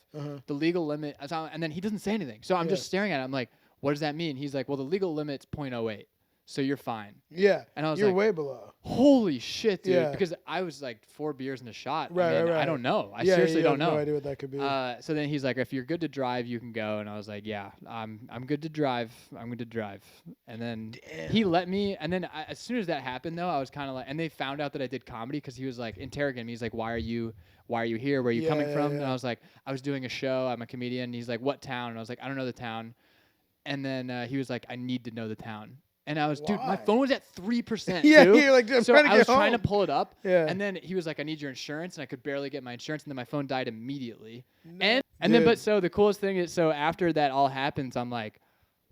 the legal limit. And then he doesn't say anything. So I'm just staring at it. I'm like, what does that mean? He's like, well, the legal limit's 0.08. So you're fine. Yeah. And I was you're like, way below. Holy shit, dude. Yeah. Because I was like 4 beers in a shot. Right. I don't know. I seriously don't know. No idea what that could be. So then he's like, if you're good to drive, you can go. And I was like, yeah, I'm good to drive. I'm good to drive. And then he let me. And then as soon as that happened, though, I was kind of like, and they found out that I did comedy because he was like interrogating me. He's like, why are you here? Where are you coming from? And I was like, I was doing a show. I'm a comedian. And he's like, what town? And I was like, I don't know the town. And then he was like, I need to know the town. And I was, dude, my phone was at 3%. Yeah, too. you're like, so I was trying to home. pull it up. Yeah. And then he was like, I need your insurance. And I could barely get my insurance. And then my phone died immediately. No. And then, but so the coolest thing is, so after that all happens, I'm like,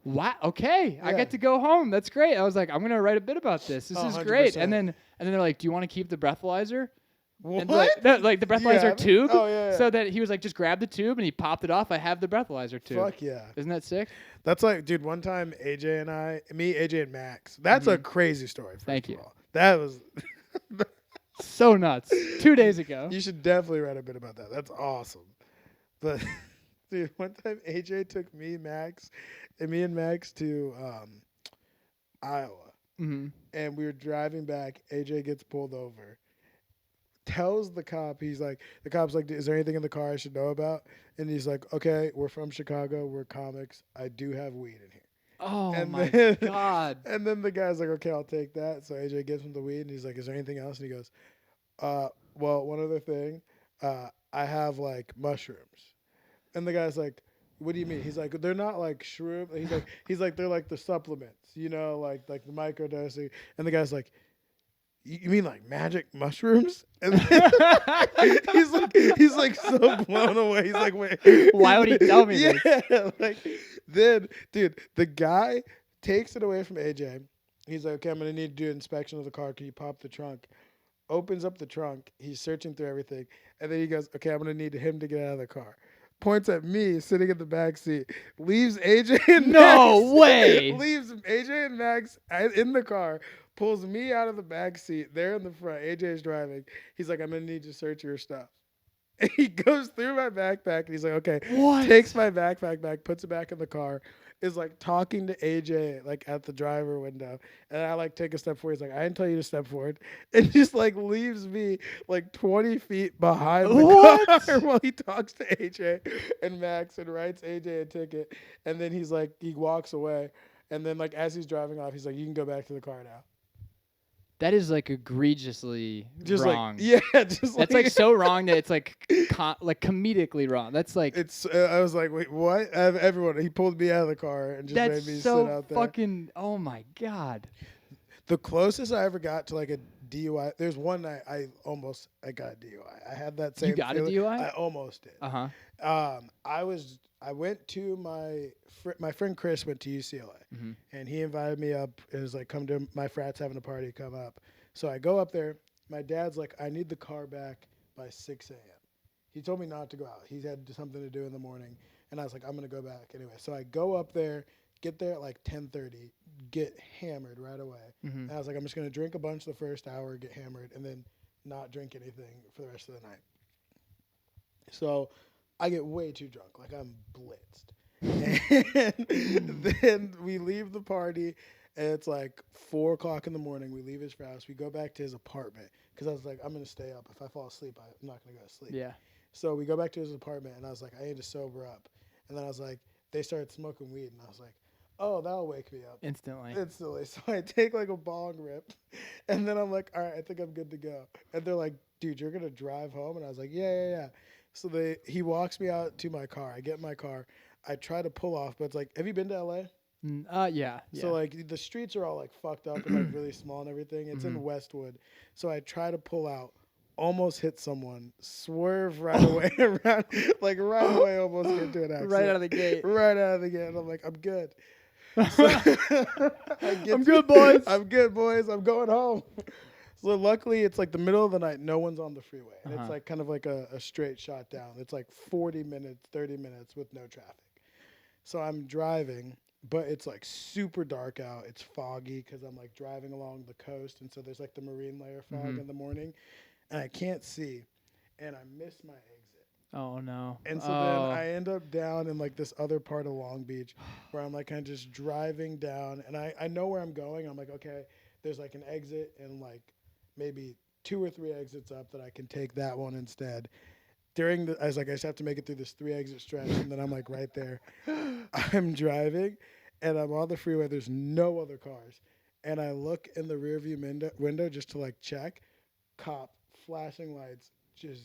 wow, okay, I get to go home. That's great. I was like, I'm going to write a bit about this. This is 100%. great. And then they're like, do you want to keep the breathalyzer? What? And like the breathalyzer tube. Oh, yeah. So that he was like, just grab the tube, and he popped it off. I have the breathalyzer tube. Fuck yeah. Isn't that sick? That's like, dude, one time AJ and AJ and Max. That's a crazy story. Thank you. That was so nuts. 2 days ago. You should definitely write a bit about that. That's awesome. But dude, one time AJ took me and Max to Iowa. Mm-hmm. And we were driving back. AJ gets pulled over. Tells the cop, the cop's like, is there anything in the car I should know about? And he's like, okay, we're from Chicago, we're comics, I do have weed in here. Oh and my then, God. And then the guy's like, okay, I'll take that. So AJ gives him the weed and he's like, is there anything else? And he goes, well, one other thing, I have like mushrooms. And the guy's like, what do you mean? He's like, they're not like shroom. He's like, they're like the supplements, like the microdosing. And the guy's like, you mean like magic mushrooms? And he's like so blown away. He's like, wait. Why would he tell me this? Yeah, like then, dude, the guy takes it away from AJ. He's like, okay, I'm gonna need to do an inspection of the car. Can you pop the trunk? opens up the trunk. He's searching through everything, and then he goes, "Okay, I'm gonna need him to get out of the car." Points at me sitting in the back seat. Leaves AJ and No Max. way. Leaves AJ and Max in the car. Pulls me out of the back seat. They're in the front. AJ is driving. He's like, "I'm gonna need you to search your stuff." And he goes through my backpack and he's like, "Okay." What? Takes my backpack back, puts it back in the car, is like talking to AJ like at the driver window. And I like take a step forward. He's like, "I didn't tell you to step forward." And just like leaves me like 20 feet behind the What? car while he talks to AJ and Max and writes AJ a ticket. And then he's like, he walks away. And then like as he's driving off, he's like, "You can go back to the car now." That is like egregiously Just wrong. like, yeah, just That's like so wrong that it's like like comedically wrong. That's like it's. I was like, "Wait, what?" Everyone. He pulled me out of the car and just that's made me so sit out there. fucking. Oh my god. The closest I ever got to like a DUI. There's one night I got a DUI. I had that same. You got feeling. a DUI? I almost did. Uh-huh. I went to my friend Chris went to UCLA, and he invited me up. It was like, "Come to my frat's having a party. Come up." So I go up there. My dad's like, "I need the car back by 6 a.m." He told me not to go out. He had something to do in the morning, and I was like, "I'm gonna go back anyway." So I go up there, get there at like 10:30, get hammered right away. And I was like, "I'm just gonna drink a bunch the first hour, get hammered, and then not drink anything for the rest of the night." So I get way too drunk, like I'm blitzed. And then we leave the party, and it's like 4 o'clock in the morning. We leave his house. We go back to his apartment because I was like, "I'm gonna stay up. If I fall asleep, I'm not gonna go to sleep." Yeah. So we go back to his apartment, and I was like, "I need to sober up." And then I was like, they started smoking weed, and I was like, "Oh, that'll wake me up." Instantly. So I take like a bong rip, and then I'm like, "All right, I think I'm good to go." And they're like, "Dude, you're gonna drive home?" And I was like, "Yeah, yeah, yeah." So he walks me out to my car. I get in my car. I try to pull off, but it's like, have you been to LA? Yeah. So like the streets are all like fucked up and like really small and everything. It's in Westwood. So I try to pull out, almost hit someone, swerve right away around, like right away, almost get into an accident. Right out of the gate. Right out of the gate. And I'm like, "I'm good." So I'm good, boys. I'm good, boys. I'm going home. So luckily, it's like the middle of the night. No one's on the freeway. And it's like kind of like a straight shot down. It's like 40 minutes, 30 minutes with no traffic. So I'm driving, but it's like super dark out. It's foggy because I'm like driving along the coast. And so there's like the marine layer fog in the morning. And I can't see. And I miss my exit. Oh, no. And so then I end up down in like this other part of Long Beach where I'm like kind of just driving down. And I know where I'm going. I'm like, okay, there's like an exit and like maybe 2 or 3 exits up that I can take that one instead. I was like, I just have to make it through this 3 exit stretch, and then I'm like right there. I'm driving, and I'm on the freeway. There's no other cars, and I look in the rearview window just to like check. Cop, flashing lights, just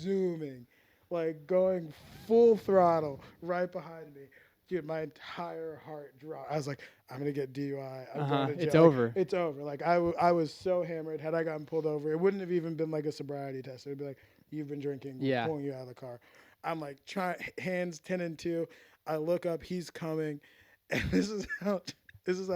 zooming, like going full throttle right behind me. Dude, my entire heart dropped. I was like, "I'm gonna get DUI. I'm going to jail." It's over. It's over. Like I was so hammered. Had I gotten pulled over, it wouldn't have even been like a sobriety test. It'd be like, "You've been drinking. We're pulling you out of the car." I'm like, hands 10 and 2. I look up. He's coming, and this is how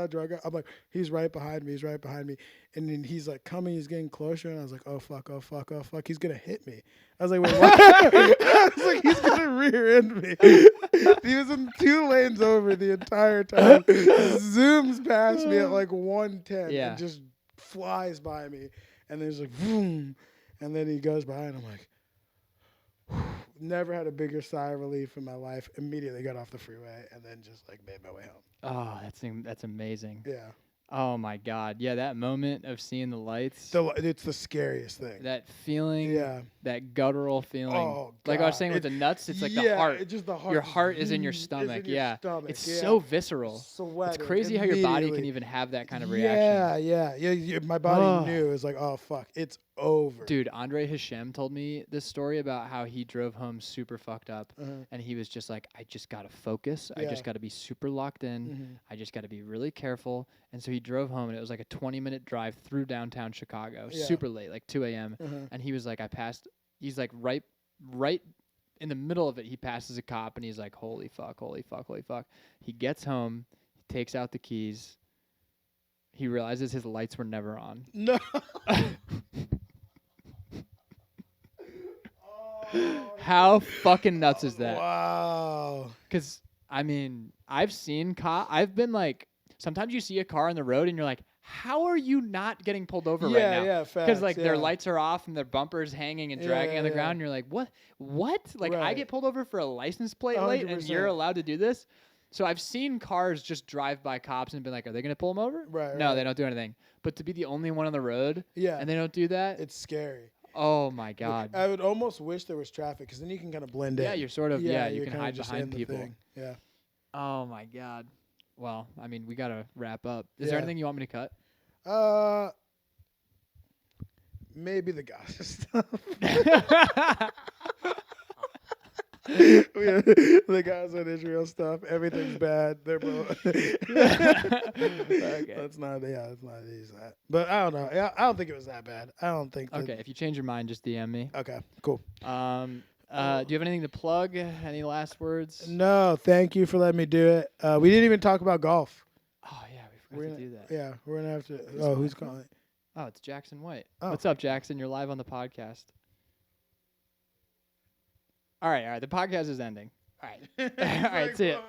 drunk I'm like, "He's right behind me. He's right behind me." And then he's like coming. He's getting closer, and I was like, "Oh fuck! Oh fuck! Oh fuck! He's gonna hit me." I was like, "Wait, what?" I was like, "He's gonna rear end me." He was in 2 lanes over the entire time. Zooms past me at like 110 and just flies by me. And then he's like, boom. And then he goes by, and I'm like, whew. Never had a bigger sigh of relief in my life. Immediately got off the freeway and then just like made my way home. Oh, that's amazing. Yeah. Oh my God. Yeah, that moment of seeing the lights. It's the scariest thing. That feeling. Yeah. That guttural feeling. Oh, God. Like I was saying with the nuts, it's like the heart. It's just the heart. Your heart is in your stomach. It's so visceral. It's crazy how your body can even have that kind of reaction. Yeah. My body knew. It was like, oh, fuck. It's over. Dude, Andre Hashem told me this story about how he drove home super fucked up. And he was just like, I just got to focus. I just got to be super locked in. I just got to be really careful. And so he drove home, and it was like a 20-minute drive through downtown Chicago, super late, like 2 a.m. And he was like, he's like right in the middle of it, he passes a cop, and he's like, holy fuck. He gets home, he takes out the keys, he realizes his lights were never on. No. How fucking nuts is that? Wow. Because, I mean, I've been like, sometimes you see a car on the road and you're like, how are you not getting pulled over right now? Yeah, Because, like, their lights are off and their bumper's hanging and dragging on the ground. And you're like, what? Like, I get pulled over for a license plate light and you're allowed to do this? So I've seen cars just drive by cops and been like, are they going to pull them over? Right. No, they don't do anything. But to be the only one on the road and they don't do that? It's scary. Oh, my God. I would almost wish there was traffic because then you can kind of blend in. Yeah, you're sort of, you can hide behind people. Yeah. Oh, my God. Well, I mean, we got to wrap up. Is there anything you want me to cut? Maybe the Gaza stuff. The Gaza and Israel stuff. Everything's bad. They're both. Okay. Let's not use that. But I don't know. I don't think it was that bad. I don't think. Okay, if you change your mind, just DM me. Okay, cool. Do you have anything to plug? Any last words? No, thank you for letting me do it. We didn't even talk about golf. Oh yeah, we forgot to do that. Yeah, we're gonna have to. Oh, who's calling? Oh, it's Jackson White. Oh. What's up, Jackson? You're live on the podcast. All right. The podcast is ending. All right. All right, see ya.